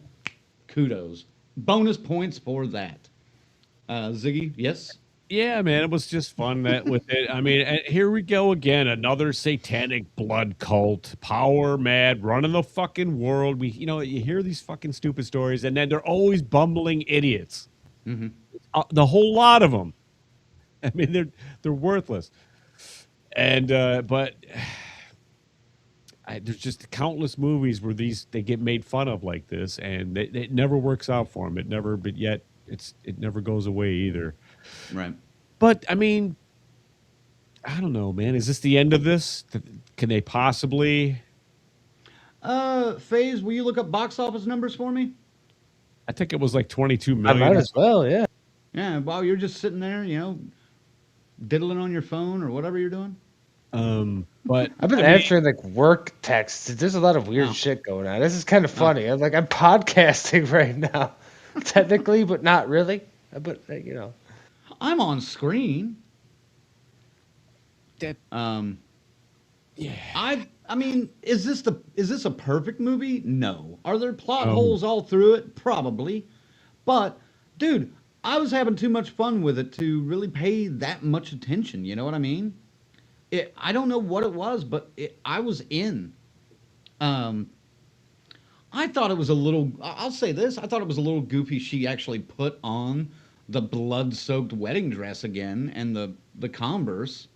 kudos. Bonus points for that. Ziggy, yes? Yeah, man, it was just fun that with it. I mean, and here we go again, another satanic blood cult, power mad, running the fucking world. You hear these fucking stupid stories, and then they're always bumbling idiots. Mm-hmm. The whole lot of them. I mean, they're worthless. And but there's just countless movies where they get made fun of like this, and it never works out for them. But yet it never goes away either. Right. But I mean, I don't know, man. Is this the end of this? Can they possibly? FaZe, will you look up box office numbers for me? I think it was like 22 I million. might as well, yeah. Yeah, while you're just sitting there, diddling on your phone or whatever you're doing. But I've been answering like work texts. There's a lot of weird shit going on. This is kind of funny. I'm podcasting right now, technically, but not really. But I'm on screen. That yeah. I mean, is this a perfect movie? No. Are there plot holes all through it? Probably. But dude, I was having too much fun with it to really pay that much attention. You know what I mean? I don't know what it was, but I was in. I thought it was a little. I'll say this: I thought it was a little goofy. She actually put on the blood-soaked wedding dress again and the Converse,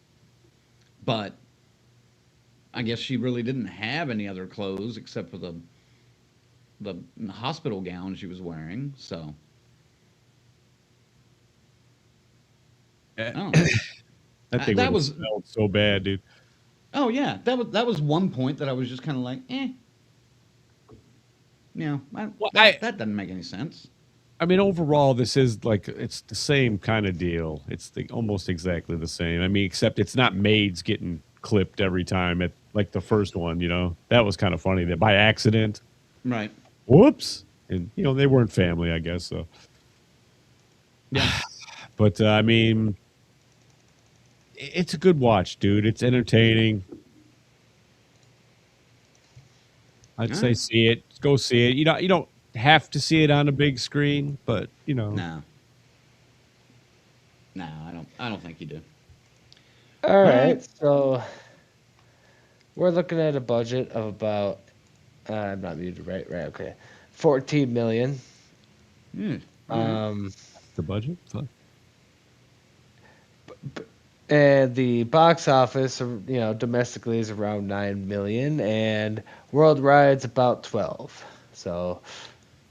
but I guess she really didn't have any other clothes except for the hospital gown she was wearing. So I don't know. That thing that was smelled so bad, dude. Oh yeah, that was one point that I was just kind of like, that doesn't make any sense. I mean, overall, this is like it's the same kind of deal. It's almost exactly the same. I mean, except it's not maids getting clipped every time at like the first one. That was kind of funny. That by accident, right? Whoops, and they weren't family, I guess. So yeah, but I mean, it's a good watch, dude. It's entertaining. I'd say see it. Go see it. You don't have to see it on a big screen, but No, I don't think you do. All right, so we're looking at a budget of about I'm not muted, right? Right, okay. 14 million. The budget? Fuck. And the box office, domestically is around 9 million, and worldwide it's about 12. So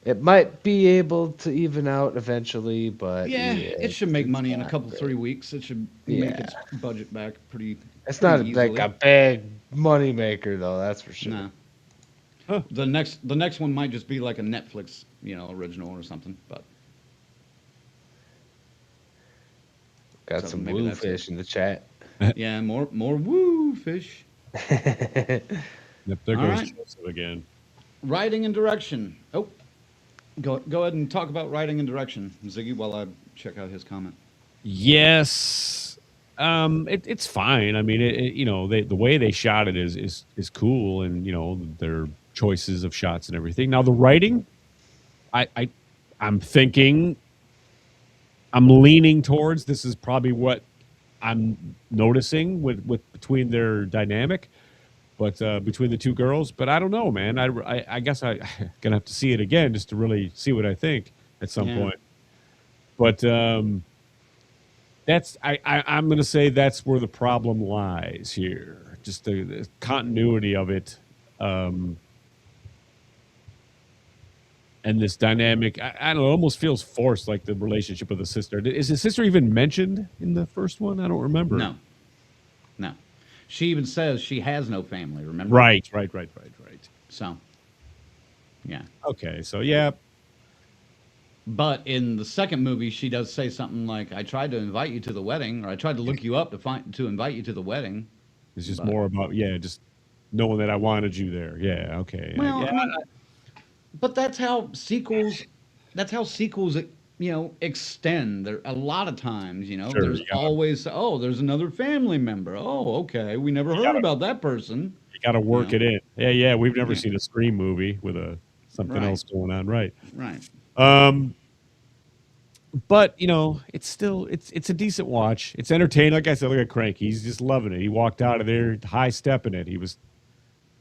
it might be able to even out eventually, but it should make money in a couple 3 weeks. It should make its budget back pretty. Pretty not easily. like a big money maker though, that's for sure. No. Huh. The next one might just be like a Netflix, original or something. But got so some maybe woo that's fish in the chat. yeah, more woo fish. Yep, there All goes right. Joseph again. Writing and direction. Oh, go ahead and talk about writing and direction, Ziggy, while I check out his comment. Yes. It's fine. I mean, the way they shot it is cool, and their choices of shots and everything. Now the writing, I'm thinking, I'm leaning towards this is probably what I'm noticing with between their dynamic, but between the two girls. But I don't know, man. I guess I gonna have to see it again just to really see what I think at some Yeah. point. But I'm going to say that's where the problem lies here. Just the continuity of it, and this dynamic. I don't know. It almost feels forced, like the relationship with the sister. Is the sister even mentioned in the first one? I don't remember. No, no. She even says she has no family. Remember? Right. So, yeah. Okay. So yeah, But in the second movie, she does say something like, "I tried to invite you to the wedding, or I tried to look you up to invite you to the wedding." it's just But, more about just knowing that I wanted you there. Yeah. Okay. well, Yeah. I mean, but that's how sequels. That's how sequels, extend. There a lot of times, Sure. there's always, oh, there's another family member. Oh, okay, we never heard about that person. You got to You work know, it in. Yeah. We've never yeah, seen a Scream movie with something right, else going on. Right. right. Um, but it's still it's a decent watch. It's entertaining. Like I said, look at Crank. He's just loving it. He walked out of there high stepping it. He was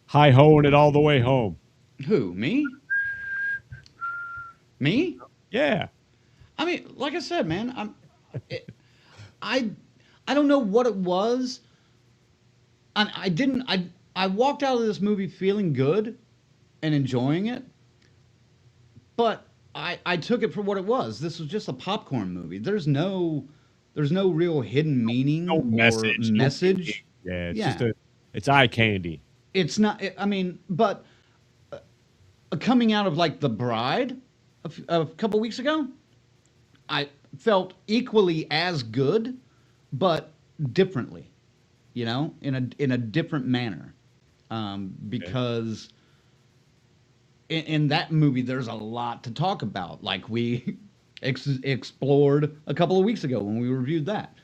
high hoeing it all the way home. Who? Me? Me? Yeah. I mean, like I said, man, it, I, I don't know what it was. I didn't. I walked out of this movie feeling good and enjoying it, but I took it for what it was. This was just a popcorn movie. There's no real hidden No meaning or message. No thinking. message. Yeah. It's just Yeah, it's eye candy. it's not. I mean, but coming out of like The Bride a couple weeks ago, I felt equally as good, but differently. In a different manner, Okay. because in that movie there's a lot to talk about, like we explored a couple of weeks ago when we reviewed that.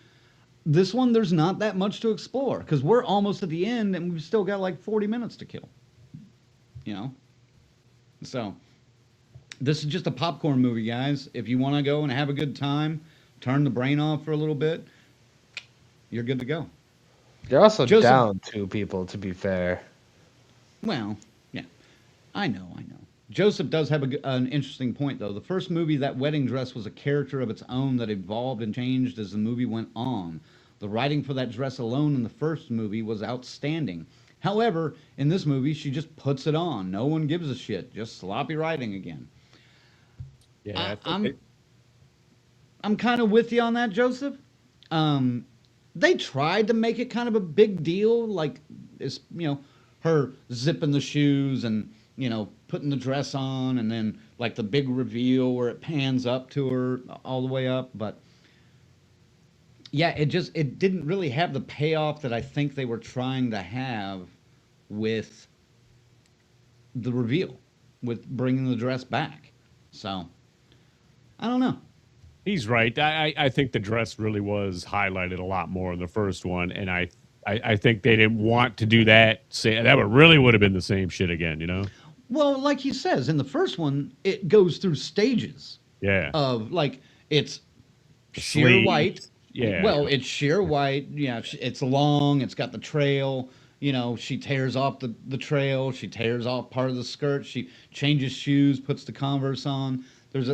This one, there's not that much to explore because we're almost at the end and we've still got like 40 minutes to kill. You know, so this is just a popcorn movie, guys. If you want to go and have a good time, turn the brain off for a little bit, you're good to go. You're also Joseph, down two people, to be fair. well, yeah, I know. Joseph does have an interesting point, though. The first movie, that wedding dress was a character of its own that evolved and changed as the movie went on. The writing for that dress alone in the first movie was outstanding. However, in this movie, she just puts it on. No one gives a shit. Just sloppy writing again. Yeah. I, I think I'm I'm kind of with you on that, Joseph. Um, they tried to make it kind of a big deal, like it's her zipping the shoes and putting the dress on, and then like the big reveal where it pans up to her all the way up. But yeah, it didn't really have the payoff that I think they were trying to have with the reveal, with bringing the dress back. So I don't know. he's right. I think the dress really was highlighted a lot more in the first one, and I think they didn't want to do that. Say that would have been the same shit again. Well, like he says in the first one, it goes through stages Yeah. of like it's The sheer white. sleeves. Yeah. Well, it's sheer white. Yeah, it's long. It's got the trail. She tears off the trail. She tears off part of the skirt. She changes shoes, puts the Converse on. There's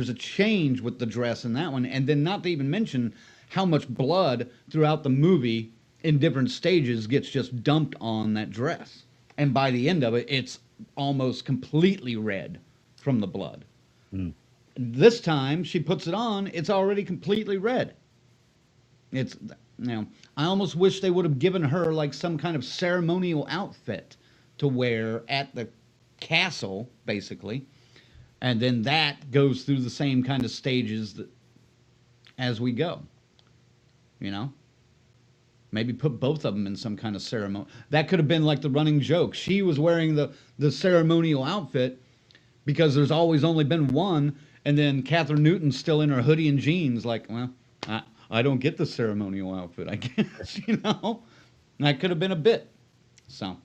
a change with the dress in that one, and then not to even mention how much blood throughout the movie in different stages gets just dumped on that dress, and by the end of it, it's almost completely red from the blood. Mm. This time she puts it on, it's already completely red. It's I almost wish they would have given her like some kind of ceremonial outfit to wear at the castle, basically, and then that goes through the same kind of stages as we go. You know, Maybe put both of them in some kind of ceremony. That could have been like the running joke. She was wearing the ceremonial outfit because there's always only been one, and then Catherine Newton's still in her hoodie and jeans. Like, well, I don't get the ceremonial outfit. I guess that could have been a bit. So,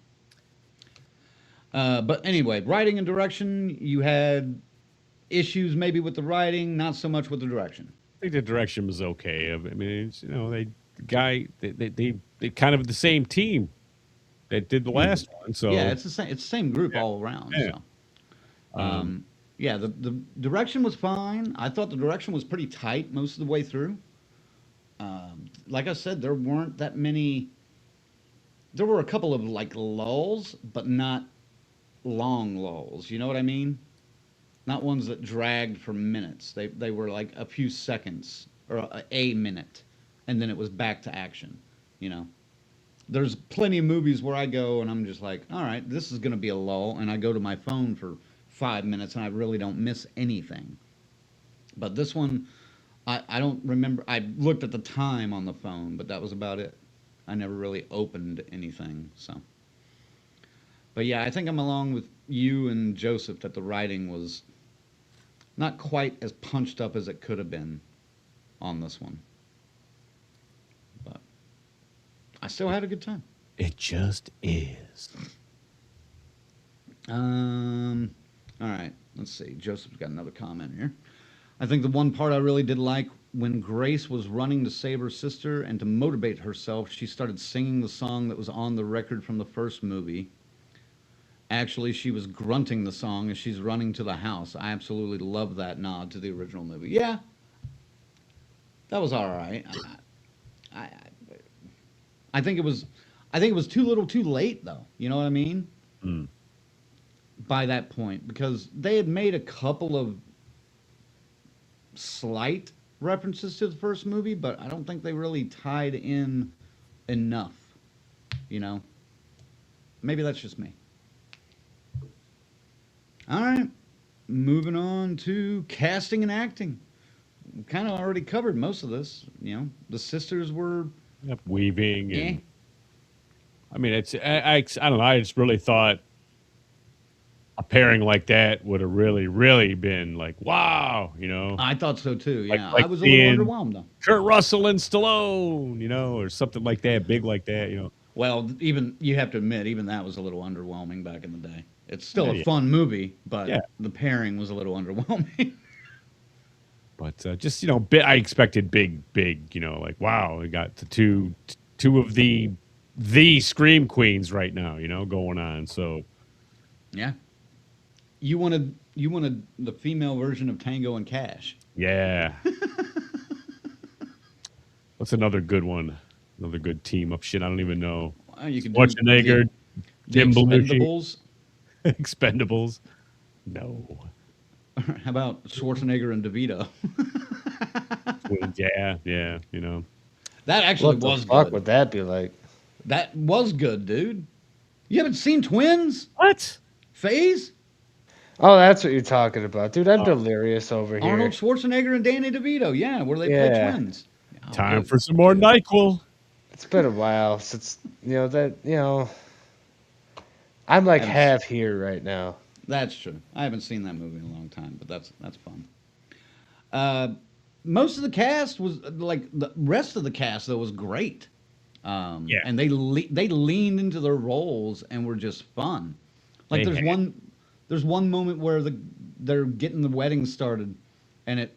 but anyway, writing and direction. You had issues maybe with the writing, not so much with the direction. I think the direction was okay. I mean, it's, they kind of the same team that did the last one. So Yeah, it's the same. It's the same group all around. Yeah. So. Yeah, the direction was fine. I thought the direction was pretty tight most of the way through. Like I said, there weren't that many. There were a couple of like lulls, but not long lulls. You know what I mean? Not ones that dragged for minutes. They were like a few seconds or a minute, and then it was back to action. You know, there's plenty of movies where I go and I'm just like, all right, this is going to be a lull, and I go to my phone for 5 minutes and I really don't miss anything. But this one, I don't remember. I looked at the time on the phone, but that was about it. I never really opened anything. So, but yeah, I think I'm along with you and Joseph that the writing was not quite as punched up as it could have been on this one. But I still had a good time. it just is. All right, let's see. Joseph's got another comment here. I think the one part I really did like when Grace was running to save her sister and to motivate herself, she started singing the song that was on the record from the first movie. Actually, she was grunting the song as she's running to the house. I absolutely love that nod to the original movie. Yeah, that was all right. I, I think it was, I think it was too little, too late, though. You know what I mean? Mm. By that point, because they had made a couple of slight references to the first movie, but I don't think they really tied in enough. You know, maybe that's just me. All right, moving on to casting and acting. We kind of already covered most of this. You know, the sisters were Yep, weaving and eh. I mean, I don't know. I just really thought a pairing like that would have really been like, wow, you know, I thought so too. Yeah, like I was a little seeing underwhelmed though. Kurt Russell and Stallone, you know, or something like that, big like that, you know. Well, even you have to admit, even that was a little underwhelming back in the day. It's still Yeah, a yeah. fun movie, but Yeah. the pairing was a little underwhelming. But just I expected big, you know, like wow, we got the two of the scream queens right now, you know, going on. So Yeah, you wanted the female version of Tango and Cash. yeah, what's another good one? Another good team up shit. I don't even know. Well, you could do Schwarzenegger, the Jim Belushi, Expendables. Expendables. No. How about Schwarzenegger and DeVito? Yeah, you know. That actually What the was fuck good. would that be like? That was good, dude. You haven't seen Twins? What? Phase? Oh, that's what you're talking about, dude. I'm delirious over here. Arnold Schwarzenegger and Danny DeVito. Yeah, where they play Yeah. twins. Oh, Time dude. for some more NyQuil. It's been a while since I'm like Haven't- half here right now. That's true. I haven't seen that movie in a long time, but that's fun. Most of the cast was like the rest of the cast though was great. Yeah. And they leaned into their roles and were just fun. Like They had- there's one moment where they're getting the wedding started, and it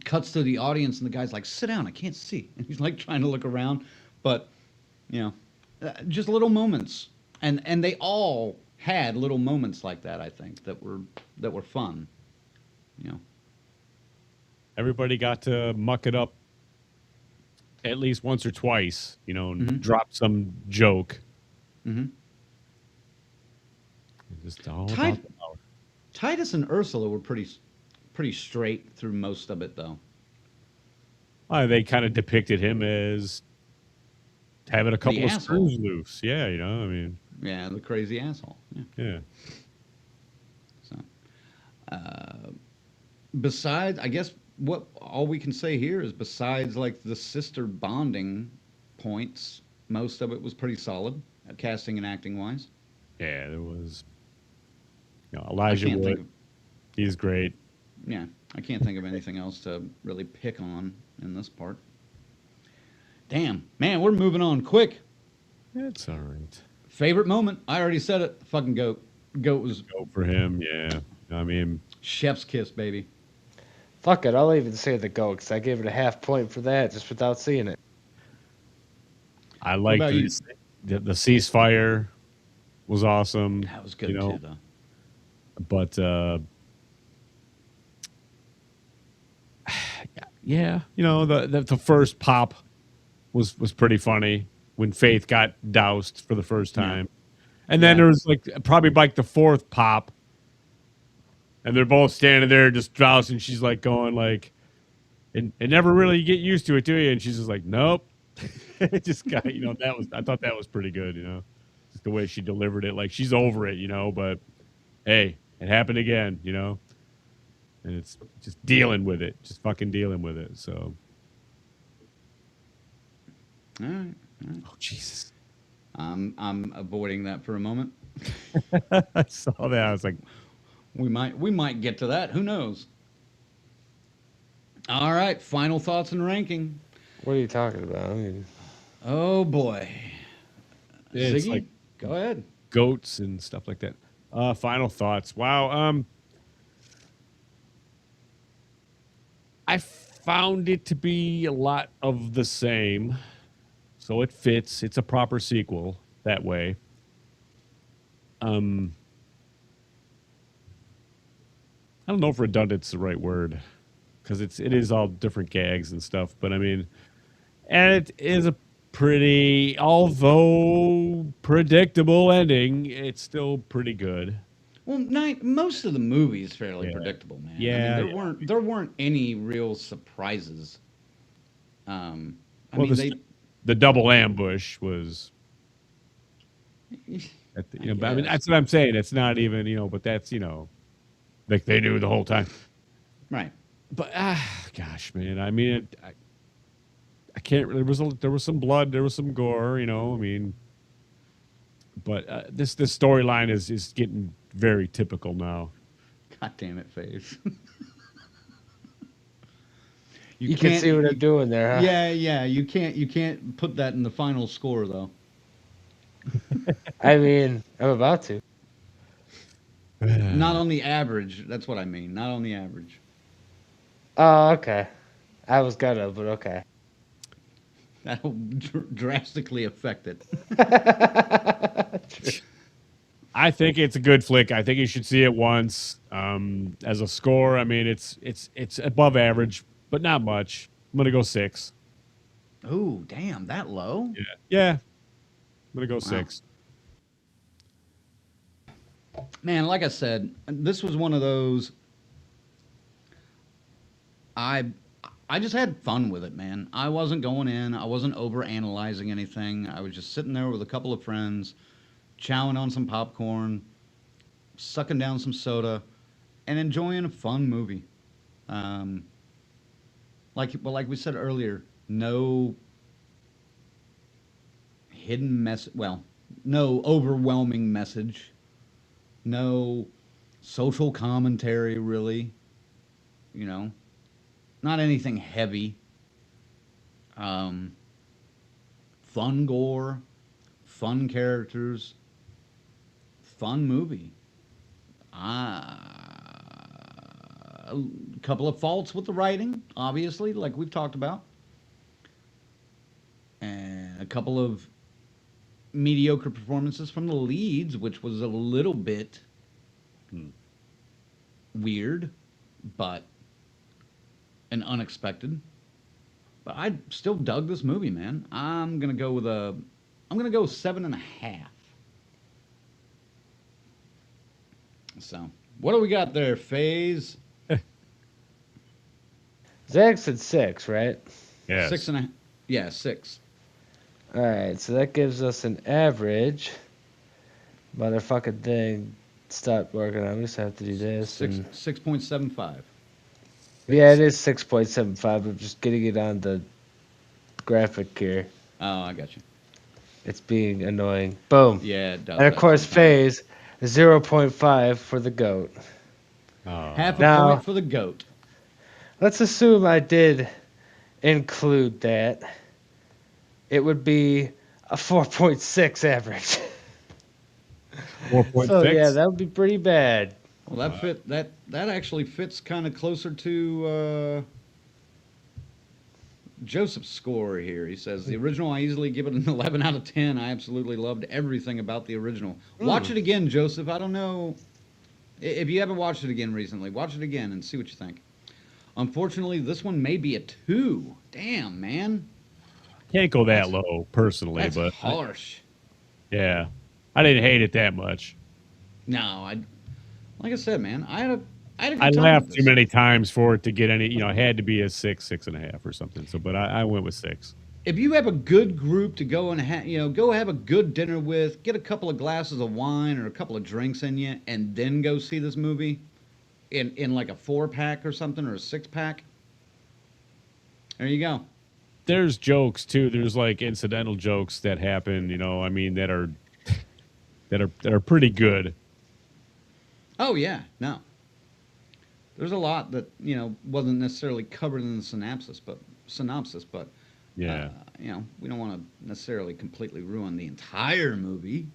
cuts to the audience and the guy's like, "Sit down, I can't see," and he's like trying to look around, but just little moments, and they all had little moments like that. I think that were fun. You know. Everybody got to muck it up at least once or twice, you know, and Mhm. drop some joke. Mm-hmm. Just all Ti- about the power. Titus and Ursula were pretty straight through most of it, though. They kind of depicted him as having a couple of asshole. screws loose. Yeah, you know, I mean, Yeah, the crazy asshole. Yeah. yeah. So, besides, I guess what all we can say here is besides like the sister bonding points, Most of it was pretty solid, casting and acting wise. Yeah, there was. I Elijah can't think Wood. of He's great. yeah, I can't think of anything else to really pick on in this part. Damn, man, we're moving on quick. It's all right. Favorite moment? I already said it. Fucking goat. Goat was Go for him. Yeah. I mean, chef's kiss, baby. Fuck it, I'll even say the GOAT, 'cause I gave it a half point for that just without seeing it. I like about you? the ceasefire was awesome. That was good you know, too, though. But yeah, the first pop was pretty funny when Faith got doused for the first time, and then Yeah. there was probably like the fourth pop, and they're both standing there just doused, and she's like going like, and never really get used to it, do you? And she's just like, nope. It just got I thought that was pretty good, just the way she delivered it, like she's over it, but hey, it happened again, and it's just dealing with it, just fucking dealing with it. So, All right. oh Jesus, I'm avoiding that for a moment. I saw that. I was like, We might get to that. Who knows? All right. Final thoughts and ranking. What are you talking about? I mean, Oh boy. it's Ziggy, like go ahead. goats and stuff like that. Final thoughts. Wow. I found it to be a lot of the same, so it fits. It's a proper sequel that way. I don't know if redundant's the right word, because it is all different gags and stuff. But I mean, and it is a pretty, although predictable ending. It's still pretty good. Well, most of the movie is fairly Yeah. predictable, man. Yeah, I mean, there weren't any real surprises. I Well, mean, the double ambush was, at the, but I mean, guess. that's what I'm saying. It's not even, but that's, like they knew the whole time. right. But gosh, man, I mean, I can't really. There was some blood, there was some gore, I mean, but this storyline is getting very typical now. God damn it, Faith. you can see what I'm doing there, huh? Yeah. You can't put that in the final score though. I mean, I'm about to. Not on the average. That's what I mean. Not on the average. Oh, okay. I was gonna, but okay. That'll drastically affect it. I think it's a good flick. I think you should see it once. As a score, I mean, it's above average, but not much. I'm gonna go 6. Oh, damn, that low? Yeah. I'm gonna go 6. Man, like I said, this was one of those. I just had fun with it, man. I wasn't going in. I wasn't over analyzing anything. I was just sitting there with a couple of friends, chowing on some popcorn, sucking down some soda, and enjoying a fun movie. Like we said earlier, no hidden message. Well, no overwhelming message. No social commentary, really. Not anything heavy. Fun gore, fun characters, fun movie. A couple of faults with the writing, obviously, like we've talked about, and a couple of mediocre performances from the leads, which was a little bit weird, but and unexpected. But I still dug this movie, man. I'm gonna go 7.5. So, what do we got there, FaZe? Zach said 6, right? Yes. 6.5. Yeah, 6. All right, so that gives us an average. Motherfucking thing stopped working. I just have to do this. 6.75. Yeah, it is 6.75. I'm just getting it on the graphic here. Oh, I got you. It's being annoying. Boom. Yeah, it does. And of that course, sometimes. phase 0.5 for the goat. Half a Now- point for the goat. Let's assume I did include that. It would be a 4.6 average. 4.6. So yeah, that would be pretty bad. Well, that actually fits kind of closer to Joseph's score here. He says the original I easily give it an 11 out of 10. I absolutely loved everything about the original. Watch it again, Joseph. I don't know if you haven't watched it again recently. Watch it again and see what you think. Unfortunately, this one may be a 2. Damn, man. Can't go that low personally, That's but harsh. yeah, I didn't hate it that much. No, like I said, man, I had a good I time laughed with too this. many times for it to get any. It had to be a 6, 6.5 or something. So, but I went with 6. If you have a good group to go and go have a good dinner with, get a couple of glasses of wine or a couple of drinks in you, and then go see this movie in like a 4-pack or something or a 6-pack. There you go. There's jokes too. There's like incidental jokes that happen. I mean that are pretty good. Oh yeah, no. There's a lot that wasn't necessarily covered in the synopsis, but Yeah. we don't want to necessarily completely ruin the entire movie.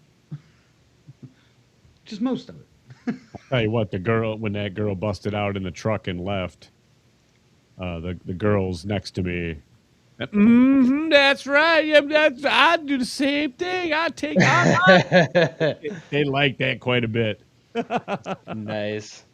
Just most of it. Tell you what, when that girl busted out in the truck and left, the girls next to me. That's right. Yeah, I'd do the same thing. They like that quite a bit. Nice.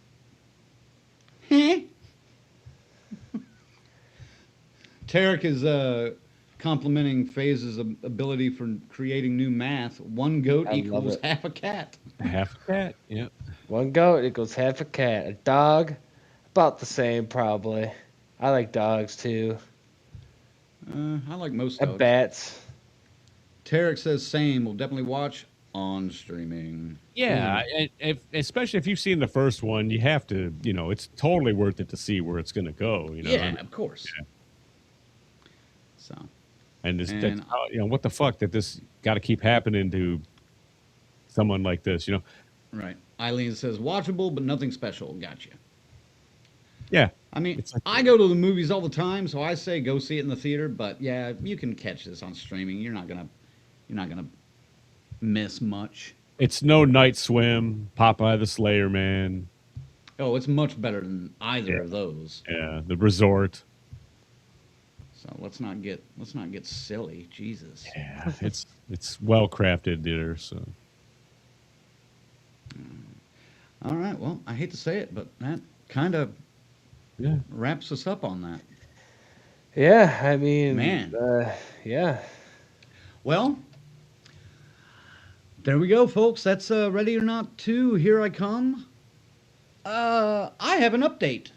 Tarek is complimenting Faze's ability for creating new math. One goat I love equals it. half a cat. Half a cat. Yeah. One goat equals half a cat. A dog, about the same probably. I like dogs too. I like most And dogs. bats. Tarek says same. We'll definitely watch on streaming. Yeah, especially if you've seen the first one, you have to. It's totally worth it to see where it's going to go. Yeah, of course. Yeah. So, And this, And- that's what the fuck that this got to keep happening to someone like this. right. Eileen says watchable, but nothing special. Gotcha. Yeah. I mean, It's like- I go to the movies all the time, so I say go see it in the theater. But yeah, you can catch this on streaming. You're not gonna miss much. It's no Night Swim, Popeye the Slayer Man. Oh, it's much better than either Yeah. of those. Yeah, The Resort. So let's not get silly. Jesus. Yeah, it's well crafted there. So All right. Well, I hate to say it, but that kind of yeah, wraps us up on that. Yeah, I mean, Man. Yeah. Well, there we go, folks. That's Ready or Not 2. Here I come. I have an update.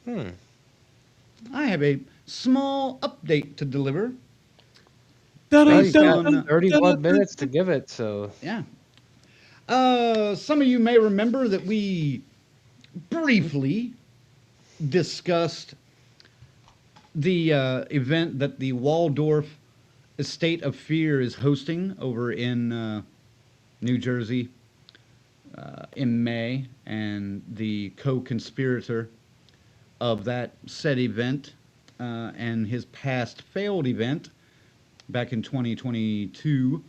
I have a small update to deliver. Well, you dun, got 31 minutes to give it, so Yeah. Some of you may remember that we briefly discussed the event that the Waldorf Estate of Fear is hosting over in New Jersey in May, and the co-conspirator of that said event and his past failed event back in 2022,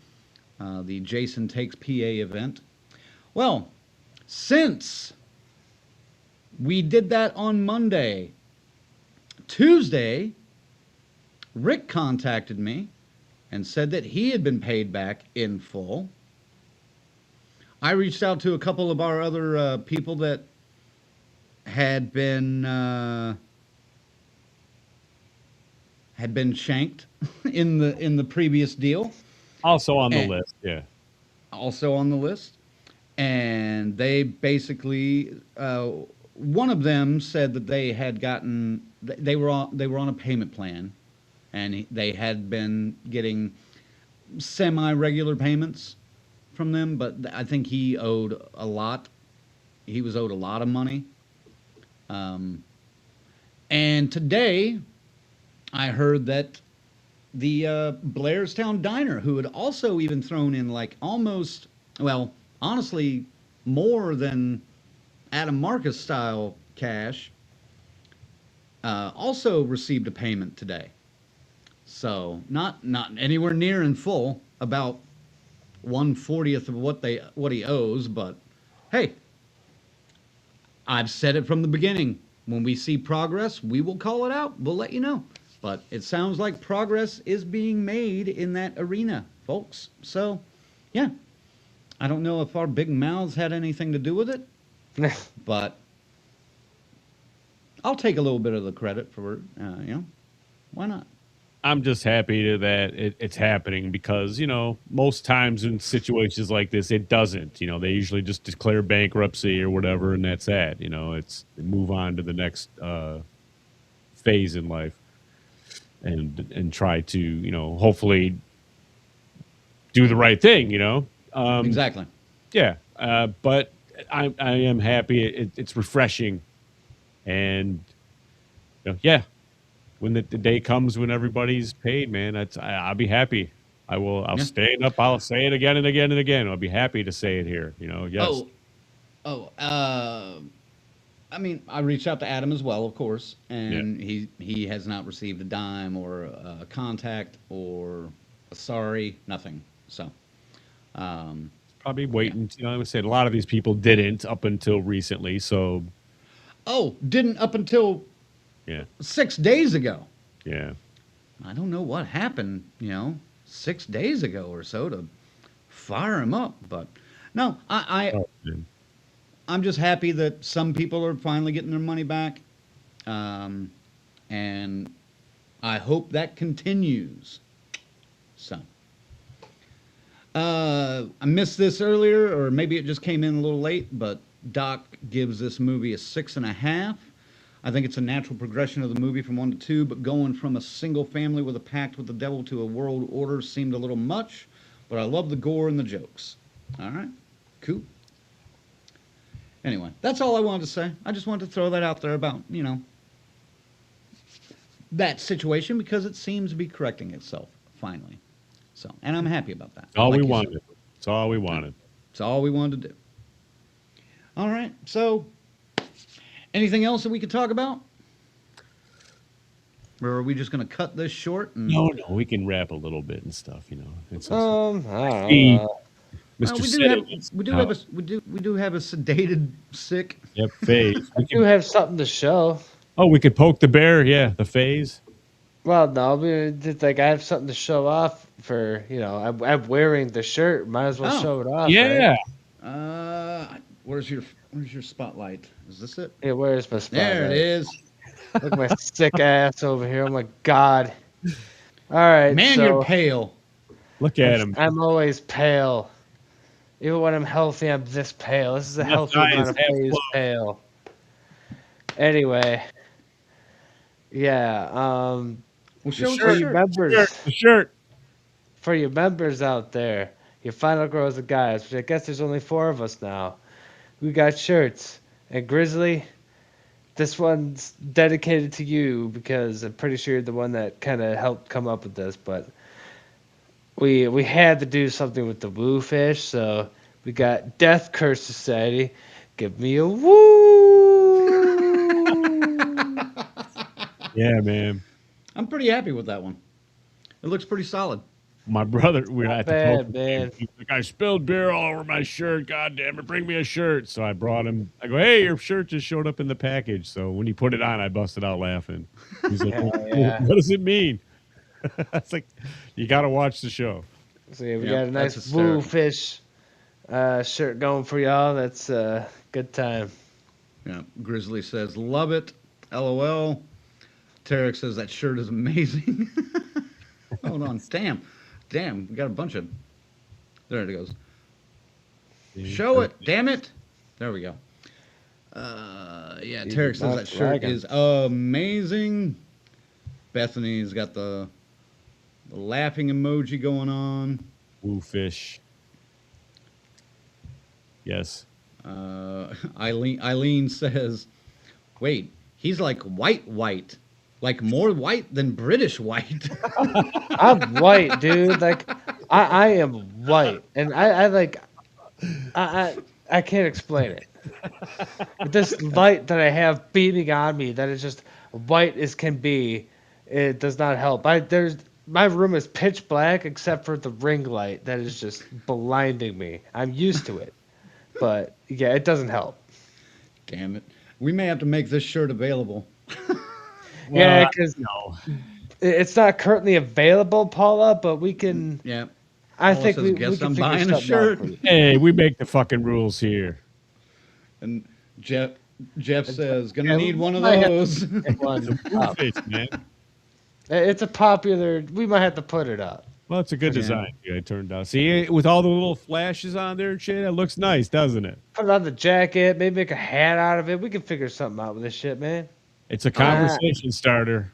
the Jason Takes PA event. Well, since we did that on Monday, Tuesday, Rick contacted me and said that he had been paid back in full. I reached out to a couple of our other people that had been shanked in the previous deal, also on the And- list. Yeah. also on the list, and they basically one of them said that they had gotten they were on a payment plan, and they had been getting semi-regular payments from them, but I think he owed a lot. He was owed a lot of money. And today, I heard that the Blairstown Diner, who had also even thrown in like almost, well, honestly, more than Adam Marcus style cash, also received a payment today. So not anywhere near in full, about 1/40th of what he owes, but hey, I've said it from the beginning. When we see progress, we will call it out. We'll let you know. But it sounds like progress is being made in that arena, folks. So, yeah. I don't know if our big mouths had anything to do with it, but I'll take a little bit of the credit for it. Why not? I'm just happy that it's happening because, most times in situations like this, it doesn't. They usually just declare bankruptcy or whatever, and that's that. It's they move on to the next phase in life and try to, hopefully do the right thing, Exactly. Yeah. But I am happy. It's refreshing. And, yeah. When the day comes when everybody's paid, man, I'll be happy. I'll Yeah. stand up. I'll say it again and again and again. I'll be happy to say it here. Yes. Oh, I mean, I reached out to Adam as well, of course, Yeah. and he has not received a dime or a contact or a sorry, nothing. So, Probably waiting. I would say a lot of these people didn't up until recently. So, didn't up until yeah. 6 days ago. Yeah. I don't know what happened, 6 days ago or so to fire him up, but no, Oh, man. I'm just happy that some people are finally getting their money back, and I hope that continues. So, I missed this earlier, or maybe it just came in a little late, but Doc gives this movie a 6.5. I think it's a natural progression of the movie from 1 to 2, but going from a single family with a pact with the devil to a world order seemed a little much, but I love the gore and the jokes. All right, cool. Anyway, that's all I wanted to say. I just wanted to throw that out there about, that situation because it seems to be correcting itself finally. So, and I'm happy about that. It's all Like we you wanted. said. It's all we wanted. It's all we wanted to do. All right, so anything else that we could talk about? Or are we just going to cut this short? And... No, we can rap a little bit and stuff. It's I don't Hey, know. Mr. Well, we do have a sedated sick. Yep, phase. I do have something to show. Oh, we could poke the bear. Yeah, the phase. Well, no, I mean, it's like I have something to show off for, I'm wearing the shirt. Might as well Oh. show it off. Yeah. Right? Where's your spotlight? Is this it? Yeah, where's my spotlight? There it is. Look at my sick ass over here. Oh my god. All right, Man, so you're pale. Look at him. I'm always pale. Even when I'm healthy, I'm this pale. This is a Left healthy eye amount is of half phase closed. pale. Anyway, yeah. Well, show us For the you shirt. members, The shirt. for you members out there, your final girls and guys, which I guess there's only 4 of us now. We got shirts. And Grizzly, this one's dedicated to you because I'm pretty sure you're the one that kind of helped come up with this, but we had to do something with the woo fish, so we got Death Curse Society. Give me a woo! Yeah, man. I'm pretty happy with that one. It looks pretty solid. My brother, we were at the bad, poker man. game. He's like, I spilled beer all over my shirt. God damn it, bring me a shirt. So I brought him. I go, hey, your shirt just showed up in the package. So when he put it on, I busted out laughing. He's like, yeah. what does it mean? It's like, you got to watch the show. So yeah, we Yep, got a that's nice hysterical. woo fish shirt going for y'all. That's a good time. Yeah. Grizzly says, love it. LOL. Tarek says that shirt is amazing. Hold on. Damn. We got a bunch of. There it goes. Show it. Damn it. There we go. Yeah. He's Tarek says not that shirt lagging. is amazing. Bethany's got the laughing emoji going on. Woo fish. Yes. Eileen says, wait, he's like white, Like more white than British white. I'm white, dude. Like I am white, and I like I can't explain it. But this light that I have beaming on me, that is just white as can be, it does not help. My room is pitch black except for the ring light that is just blinding me. I'm used to it, but yeah, it doesn't help. Damn it. We may have to make this shirt available. Yeah, because no. it's not currently available, Paula, but we can. Yeah. I Paula think says, we "Guess can I'm figure buying a something out shirt." for you. Hey, we make the fucking rules here. And Jeff says, "Gonna Yeah, need one of might have those." one Who up. fits, man? It's a popular. We might have to put it up. Well, it's a good Yeah. design. Yeah, it turned out. See, with all the little flashes on there and shit, it looks nice, doesn't it? Put it on the jacket. Maybe make a hat out of it. We can figure something out with this shit, man. It's a conversation starter.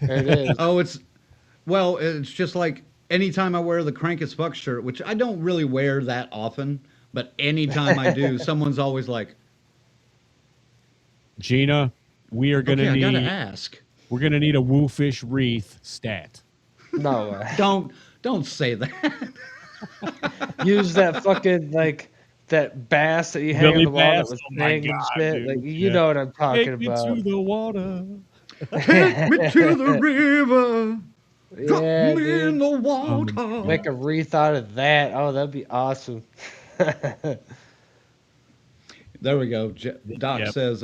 There it is. Oh, it's just like anytime I wear the Crank as Fuck shirt, which I don't really wear that often, but anytime I do, someone's always like, Gina, we are gonna "Okay, I need. gotta ask." We're gonna need a Woofish wreath stat. No way. Don't say that. Use that fucking like that bass that you hang on Billy the wall Bass? that was Oh my hanging and God, shit. dude. Like you Yeah. know what I'm talking Take me about. to the water. Take me to the river. Drop Yeah, me in dude. the water. Make a wreath out of that. Oh, that'd be awesome. There we go. Doc Yep. says,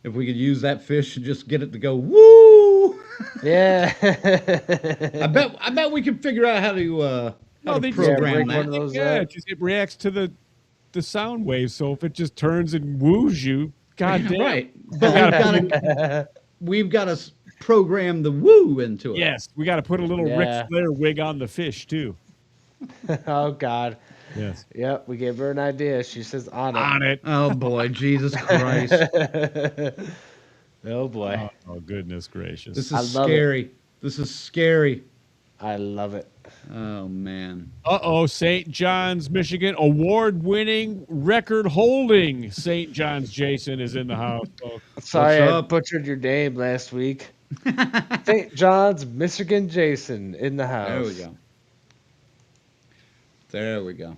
if we could use that fish and just get it to go woo. Yeah. I bet we can figure out how to They program break that. one of those Yeah, up. it just it reacts to the sound wave. So if it just turns and woos you, goddamn. Right. But we've got to program the woo into it. Yes, we got to put a little Yeah. Ric Flair wig on the fish too. Oh God. Yes, Yep, we gave her an idea. She says on it. on it. Oh boy, Jesus Christ. Oh boy. Oh goodness gracious. This I is love it. scary. This is scary. I love it. Oh man. St. John's, Michigan, award-winning, record-holding St. John's Jason is in the house. folks. Sorry What's I up? butchered your name last week. St. John's, Michigan Jason in the house. There we go. There we go.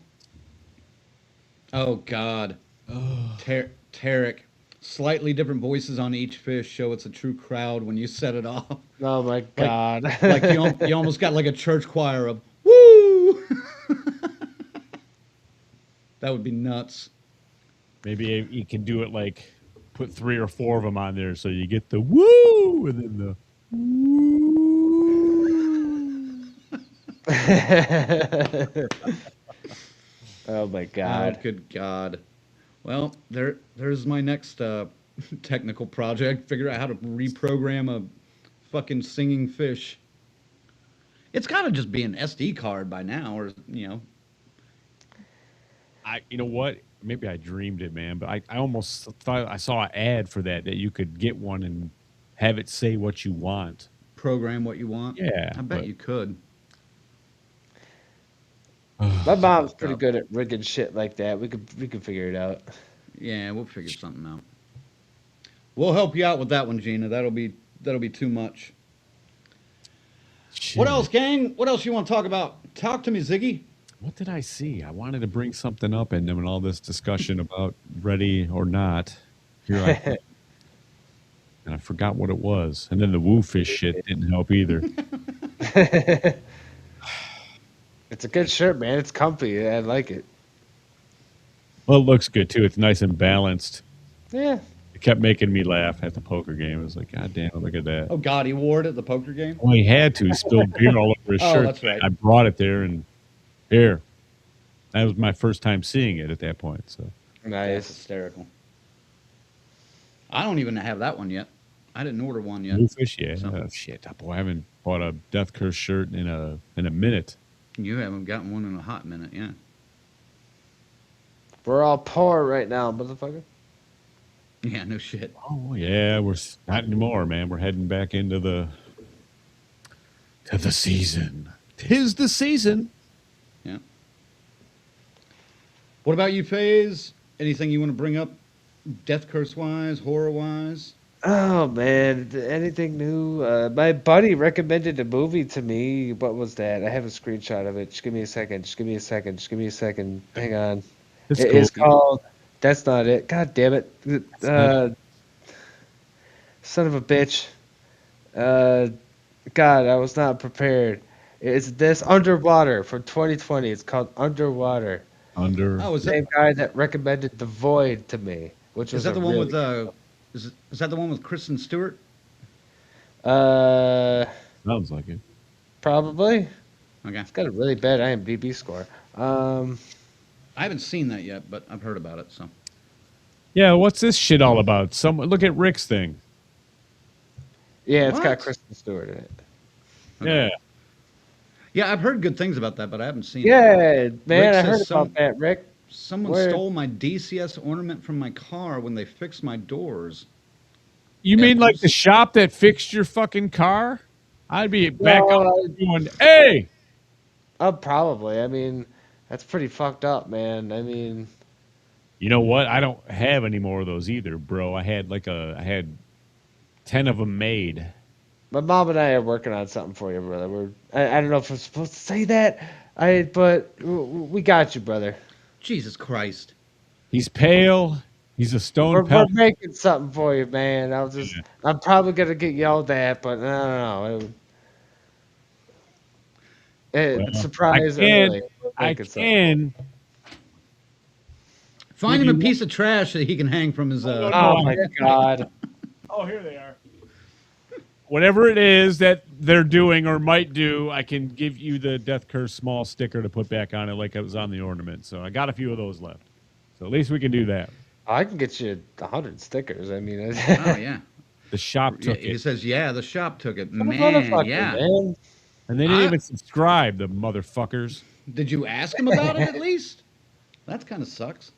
Oh God. Tarek. Slightly different voices on each fish show it's a true crowd when you set it off. Oh my God. Like you almost got like a church choir of woo. That would be nuts. Maybe you can do it like put 3 or 4 of them on there so you get the woo and then the Oh my Oh, God. good God. Well, there's my next technical project. Figure out how to reprogram a fucking singing fish. It's got to just be an SD card by now, or you know what? Maybe I dreamed it, man, but I almost thought I saw an ad for that you could get one and have it say what you want. program what you want. Yeah, I bet but- you could. My mom's pretty good at rigging shit like that. We could figure it out. Yeah, we'll figure something out. We'll help you out with that one, Gina. That'll be too much. Shit. What else, gang? What else you want to talk about? Talk to me, Ziggy. What did I see? I wanted to bring something up, and then when all this discussion about ready or not, here I and I forgot what it was. And then the woo fish shit didn't help either. It's a good shirt, man. It's comfy. I like it. Well, it looks good too. It's nice and balanced. Yeah. It kept making me laugh at the poker game. I was like, God damn, look at that. Oh God, he wore it at the poker game. Well, he had to. He spilled beer all over his Oh, shirt. that's right. I brought it there, and here. That was my first time seeing it at that point. So That's Nice. hysterical. I don't even have that one yet. I didn't order one yet. woo fish, yeah. So- Oh, shit, boy, I haven't bought a Death Curse shirt in a minute. You haven't gotten one in a hot minute, yeah. We're all poor right now, motherfucker. Yeah, no shit. Oh yeah, not anymore, man. We're heading back into the season. 'Tis the season. Yeah. What about you, FaZe? Anything you want to bring up, Death Curse wise, horror wise? Oh man, anything new? My buddy recommended a movie to me. What was that? I have a screenshot of it. Just give me a second. Just give me a second. Just give me a second. Hang on. It's It cool. is called. That's not it. God damn it. Uh, son of a bitch. Uh, God, I was not prepared. It's this Underwater from 2020. It's called Underwater. Under. Oh, Same guy that recommended The Void to me, which is was that a the one really with is that the one with Kristen Stewart? uh Sounds like it. probably. Okay, It's got a really bad IMDb score. I haven't seen that yet, but I've heard about it. So Yeah, what's this shit all about? Someone look at Rick's thing. Yeah, it's got what? Kristen Stewart in it. Okay. Yeah. Yeah, I've heard good things about that, but I haven't seen it. Yeah, Rick man, I heard says about that, Rick. someone Where? stole my DCS ornament from my car when they fixed my doors. You mean like the Evans? shop that fixed your fucking car? I'd be back up No, going, hey, probably. I mean, that's pretty fucked up, man. I mean, you know what? I don't have any more of those either, bro. I had 10 of them made. my mom and I are working on something for you, brother. I don't know if I'm supposed to say that, but we got you, brother. Jesus Christ! He's pale. He's a We're, stone we're pelt. making something for you, man. I'm probably gonna get yelled at, but I don't know. Well, Surprise early. We're I making something. can Find give him a you. piece of trash that he can hang from his. No, Oh I my God. Oh, here they are. Whatever it is that they're doing or might do, I can give you the Death Curse small sticker to put back on it like it was on the ornament. So I got a few of those left. So at least we can do that. I can get you 100 stickers. I mean, Oh yeah. The shop Yeah, took he it. says, "Yeah, the shop took it." What a Man, motherfucker, yeah. man. And they didn't even subscribe, the motherfuckers. Did you ask him about it at least? That kind of sucks.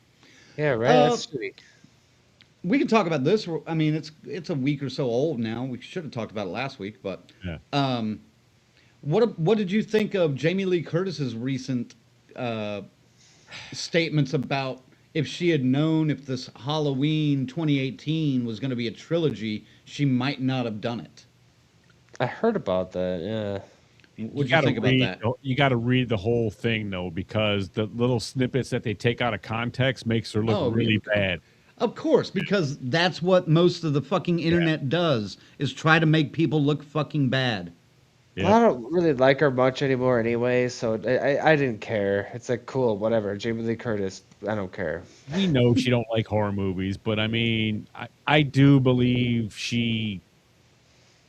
Yeah, right. Uh, That's sweet. we can talk about this. I mean, it's a week or so old now. We should have talked about it last week, but Yeah. what did you think of Jamie Lee Curtis's recent uh, statements about if she had known if this Halloween 2018 was going to be a trilogy, she might not have done it. I heard about that. Yeah. What do you think about that? You got to read the whole thing though, because the little snippets that they take out of context makes her look Oh, really yeah. bad. Of course, because that's what most of the fucking internet does is try to make people look fucking bad. Well, I don't really like her much anymore anyway, so I didn't care. It's like, cool, whatever. Jamie Lee Curtis, I don't care. We know she don't like horror movies, but I mean, I do believe she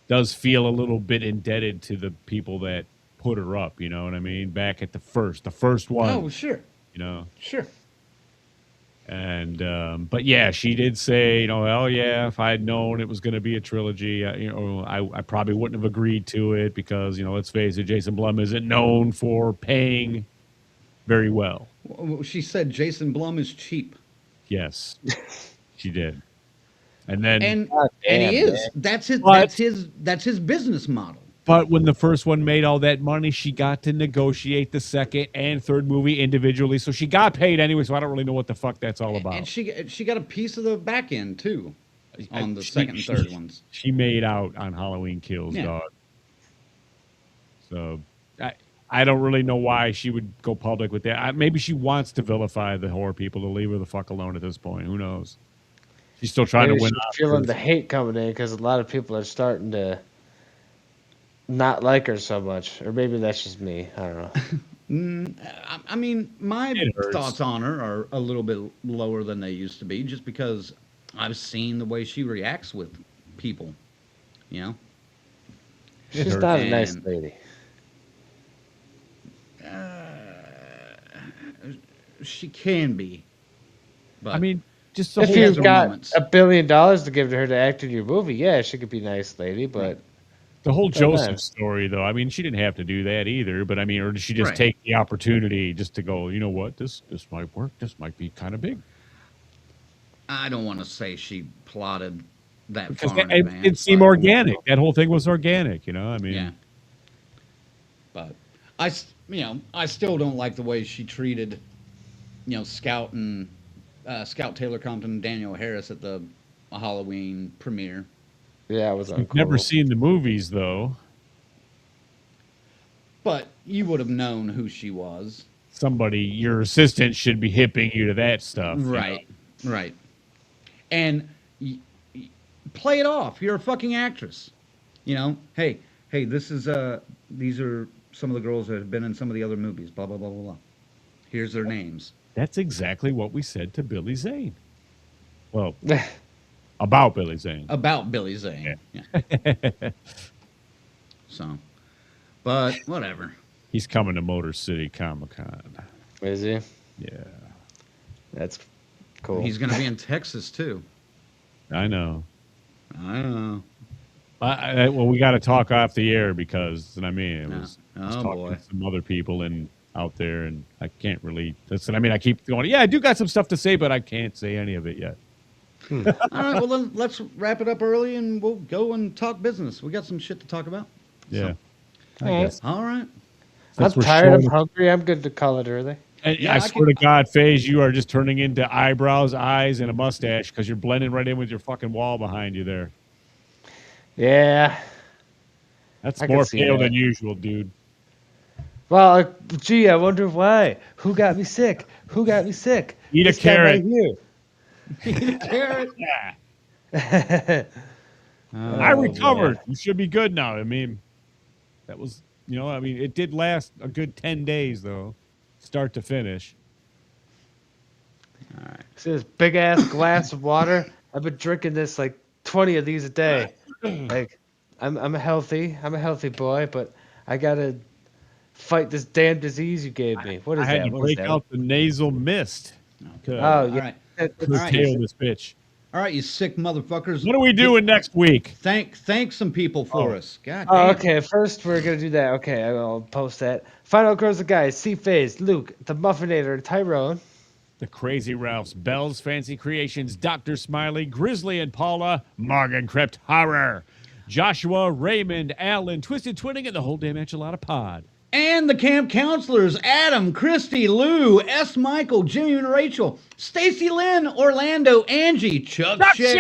does feel a little bit indebted to the people that put her up. You know what I mean? Back at the first one. Oh, sure, You know, sure. and but yeah, she did say, you know, oh yeah, if I had known it was going to be a trilogy, I probably wouldn't have agreed to it because, you know, let's face it, Jason Blum isn't known for paying very well. She said Jason Blum is cheap, Yes, she did. And then, and God and he damn, is. man. That's his. But- That's his business model. but when the first one made all that money, she got to negotiate the second and third movie individually, so she got paid anyway. So I don't really know what the fuck that's all about. And she got a piece of the back end too, on the second and third ones. She made out on Halloween Kills, Yeah. dog. So I don't really know why she would go public with that. Maybe she wants to vilify the horror people to leave her the fuck alone at this point. Who knows? She's still trying Maybe to win. she's feeling the hate coming in because a lot of people are starting to not like her so much. Or maybe that's just me. I don't know. I mean, my It hurts. thoughts on her are a little bit lower than they used to be, just because I've seen the way she reacts with people. You know, She's hurts. not a nice And- lady. she can be. But I mean, just the If whole. has you've her got moments. $1 billion to give to her to act in your movie, yeah, she could be a nice lady, but The whole Oh, Joseph man. story, though, I mean, she didn't have to do that either. But I mean, or did she just Right. take the opportunity just to go, you know what, this might work. This might be kind of big. I don't want to say she plotted that Because far in it advance, seemed but- organic. That whole thing was organic, you know. I mean, Yeah. But I still don't like the way she treated, Scout Taylor Compton and Daniel Harris at the Halloween premiere. Yeah, it was You've uncool. never seen the movies, though. But you would have known who she was. Your assistant should be hipping you to that stuff. Right. Right. And play it off. You're a fucking actress. Hey, these are some of the girls that have been in some of the other movies. Blah blah blah blah blah. Here's their names. That's exactly what we said to Billy Zane. Well, about Billy Zane. About Billy Zane. Yeah. So, but whatever. He's coming to Motor City Comic Con. Is he? Yeah. That's cool. He's going to be in Texas too. I know. I know. Well, we got to talk off the air because, I mean, I was Oh, talking boy. to some other people out there, and I can't really listen. I mean, I keep going, yeah, I do got some stuff to say, but I can't say any of it yet. All right, well then let's wrap it up early and we'll go and talk business. We got some shit to talk about. Yeah. So, I guess. all right. I'm we're tired. I'm short. hungry. I'm good to call it early. And Yeah, I I swear to God, FaZe, you are just turning into eyebrows, eyes, and a mustache because you're blending right in with your fucking wall behind you there. Yeah. That's I can more see pale that. than usual, dude. Well, gee, I wonder why. Who got me sick? Who got me sick? Eat a This guy carrot. right Carrot. here. I Oh, recovered. boy. You should be good now. I mean, that was, it did last a good 10 days, though, start to finish. See this big ass glass of water? I've been drinking this like 20 of these a day. Like, I'm healthy. I'm a healthy boy, but I gotta fight this damn disease you gave me. What is I had that? to What is break that? out the nasal mist. Oh, All yeah. right. Curtail this bitch. All right, you sick motherfuckers. What are we doing next week? Thank some people for us. God Oh, damn. okay. First, we're gonna do that. Okay, I'll post that. Final Girls and Guys: C-Phase, Luke, the Muffinator, and Tyrone. The Crazy Ralphs, Bell's Fancy Creations, Dr. Smiley, Grizzly and Paula, Morgan Crypt Horror, Joshua, Raymond, Alan, Twisted Twinning, and the whole damn enchilada pod. And the camp counselors: Adam, Christy, Lou, S. Michael, Jimmy and Rachel, Stacy Lynn, Orlando, Angie, Chuck Chick,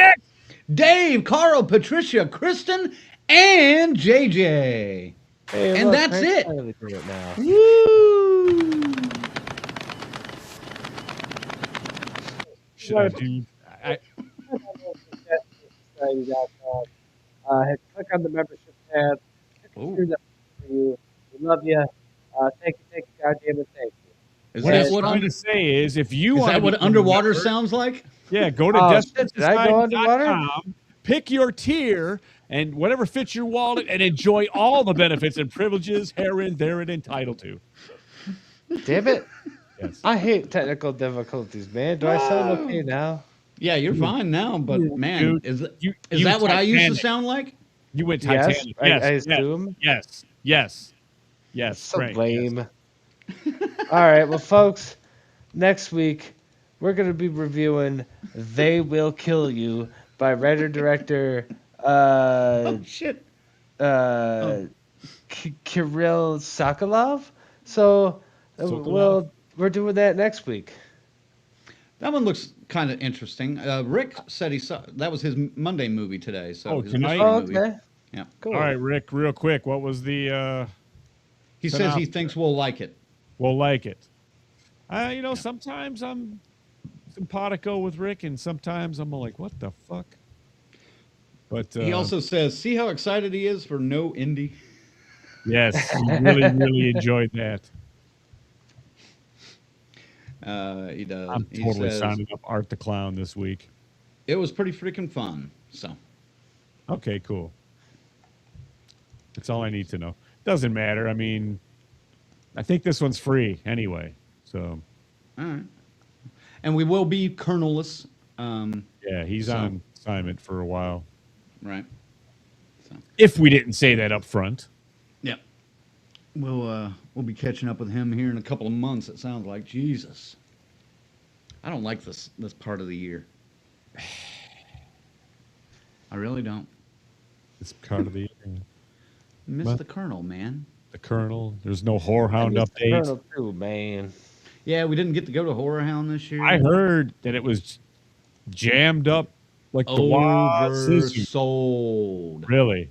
Dave, Carl, Patricia, Kristen, and JJ. Hey, And look, that's Frank's it. finally doing it now. Woo! Should I do? Click on the membership tab. Ooh. Here's that for you. We love you. Thank you, goddamn it, thank you. Is What that I'm what, trying to say is, if you is want that what become a underwater member, sounds like? yeah, go to Oh, shit, did I go underwater? DesperateSociety.com, pick your tier, and whatever fits your wallet, and enjoy all the benefits and privileges herein, therein entitled to. Damn it. Yes. I hate technical difficulties, man. Do I sound okay now? Yeah, you're fine now, but man, Dude, is you that what I used to Titanic. sound like? You went Yes, Titanic. I Yes, assume. yes. So Frank, lame. yes. All right, well, folks, next week we're going to be reviewing They Will Kill You by writer-director Oh shit! Kirill Sokolov. So Sokolov. we're doing that next week. That one looks kind of interesting. Rick said he saw that was his Monday movie today. So Oh, his tonight? mystery Oh, movie. okay. Yeah. Cool. All right, Rick, real quick, what was the He says he Synopsis. thinks we'll like it. we'll like it? Sometimes I'm simpatico with Rick, and sometimes I'm like, what the fuck? But He also says, "See how excited he is for no indie." yes, he really enjoyed that. He does. I'm He totally says, signing up Art the Clown this week. It was pretty freaking fun. So Okay, cool. That's all I need to know. Doesn't matter. I mean, I think this one's free anyway. So all right. And we will be Colonelless. yeah, he's So- on assignment for a while. Right. If we didn't say that up front. Yeah. We'll be catching up with him here in a couple of months. It sounds like Jesus. I don't like this part of the year. I really don't. It's part of the Miss What? the Colonel, man. the Colonel. There's no Whorehound update. Colonel too, man. Yeah, we didn't get to go to Horror Hound this year. I heard that it was jammed up Like the Wazoo. Oversold. Really?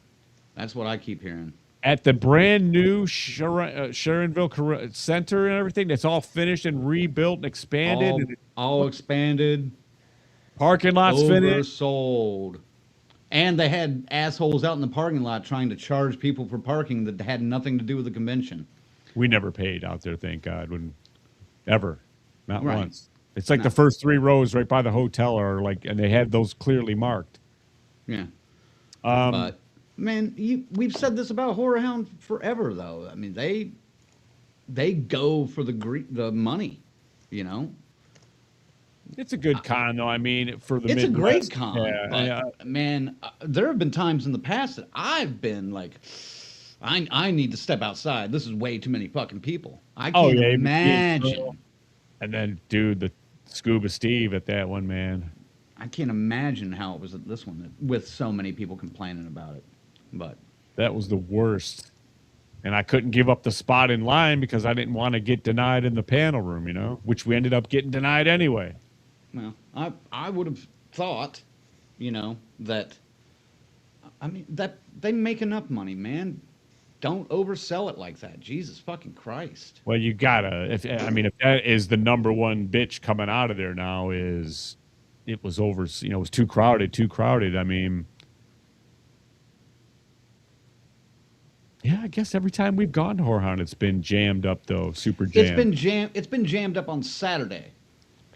That's what I keep hearing. At the brand new Sharonville Center and everything, that's all finished and rebuilt and expanded. And All expanded. parking lot's finished. Oversold. And they had assholes out in the parking lot trying to charge people for parking that had nothing to do with the convention. We never paid out there, thank God. Ever. Not Right. once. It's like No. the first 3 rows right by the hotel are like, and they had those clearly marked. Yeah. But man, we've said this about Horror Hound forever, though. I mean, they go for the money, you know. It's a good con, though. I mean, for the It's a Midwest, great con, yeah, but yeah. man, there have been times in the past that I've been like, I need to step outside. This is way too many fucking people. I Oh, can't yeah, imagine. And then, dude, the Scuba Steve at that one, man. I can't imagine how it was at this one with so many people complaining about it. But That was the worst. And I couldn't give up the spot in line because I didn't want to get denied in the panel room, you know, which we ended up getting denied anyway. well, I would have thought, you know, that I mean that they make enough money, man. Don't oversell it like that. Jesus fucking Christ. Well, you gotta. If that is the number one bitch coming out of there now, is it was over. You know, it was too crowded. Too crowded. I mean, yeah. I guess every time we've gone to Horror Hound, it's been jammed up though. Super jammed. It's been jammed up on Saturday,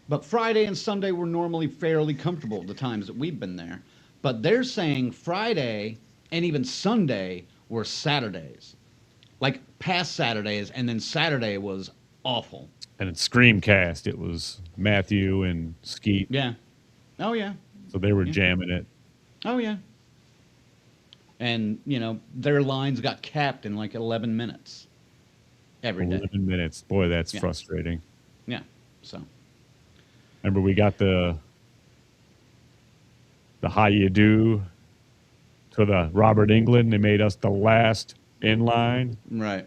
but Friday and Sunday were normally fairly comfortable the times that we've been there. But they're saying Friday and even Sunday were Saturdays, like past Saturdays, and then Saturday was awful. And it's Screamcast. It was Matthew and Skeet. Yeah. Oh yeah. So they were Yeah. jamming it. Oh yeah. And you know their lines got capped in like 11 minutes every day. 11 minutes. Boy, that's Yeah. frustrating. Yeah. So. Remember, we got the how you do to the Robert England. They made us the last in line. Right.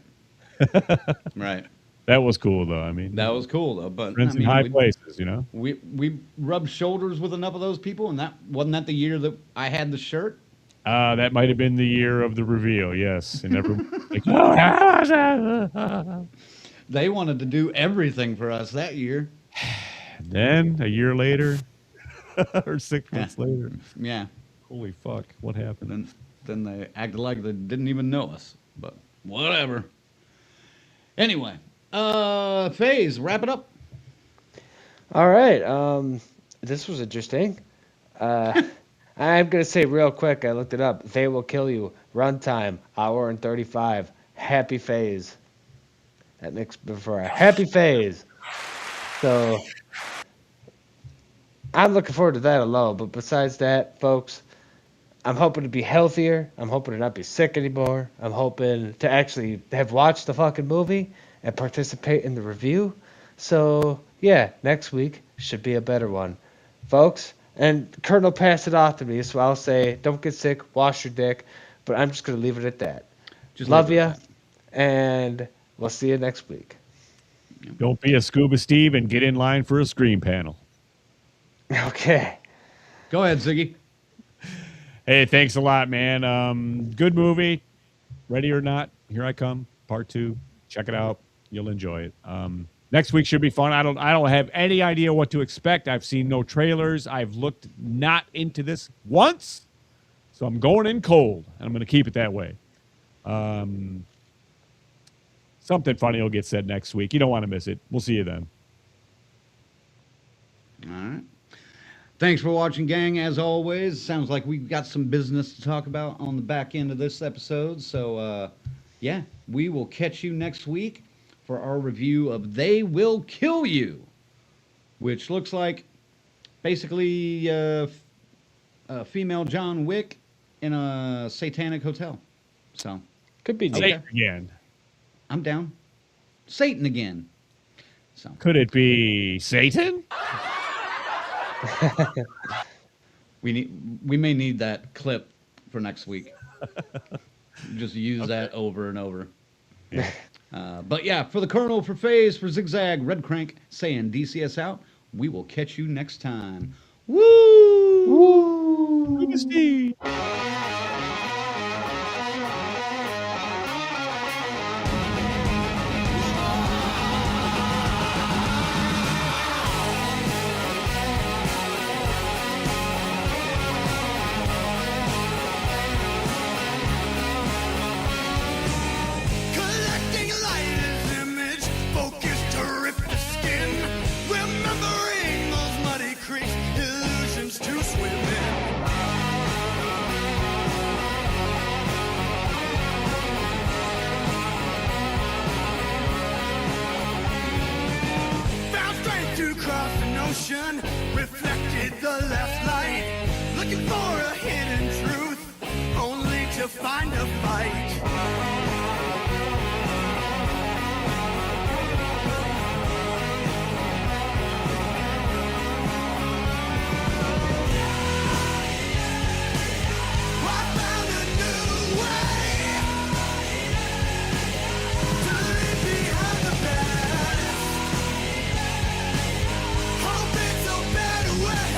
Right. That was cool, though. I mean, That was cool though. But friends I mean, in high places, you know. we rubbed shoulders with enough of those people, and that wasn't that the year that I had the shirt. That might have been the year of the reveal, yes. And everyone like, They wanted to do everything for us that year. and then a year later, or 6 months later, Yeah. holy fuck, what happened? Then they acted like they didn't even know us. But whatever. Anyway, Phase, wrap it up. All right. This was interesting. I'm gonna say real quick. I looked it up. They Will Kill You. Runtime 1 and 35. Happy Phase. That makes for a happy phase. So I'm looking forward to that alone. But besides that, folks, I'm hoping to be healthier. I'm hoping to not be sick anymore. I'm hoping to actually have watched the fucking movie and participate in the review. So, yeah, next week should be a better one. Folks, and Colonel passed it off to me, so I'll say, don't get sick, wash your dick. But I'm just going to leave it at that. Just Love leave it ya, at and we'll see you next week. Don't be a Scuba Steve and get in line for a Scream panel. Okay. Go ahead, Ziggy. Hey, thanks a lot, man. Good movie. Ready or Not, Here I Come, Part 2. Check it out. You'll enjoy it. Next week should be fun. I don't have any idea what to expect. I've seen no trailers. I've looked not into this once. So I'm going in cold, and I'm going to keep it that way. Something funny will get said next week. You don't want to miss it. We'll see you then. All right. Thanks for watching, gang. As always, sounds like we've got some business to talk about on the back end of this episode. So, yeah, we will catch you next week for our review of They Will Kill You, which looks like basically a female John Wick in a satanic hotel. So, Could be neat. Okay. Say it again. I'm down. Satan again. So, Could it be Satan? we may need that clip for next week. Just use that over and over. Yeah. But yeah, for the Colonel, for Phase, for Zigzag, Red Crank, saying DCS out. We will catch you next time. Woo! Woo! Legacy. Collecting light as image, focused to rip the skin. Remembering those muddy creeks, illusions to swim in. Found strength to cross an ocean, reflected the last light. Looking for a hidden truth, only to find a fight. I found a new way to leave behind the past. Hope it's a better way.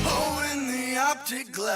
Oh, in the optic glass.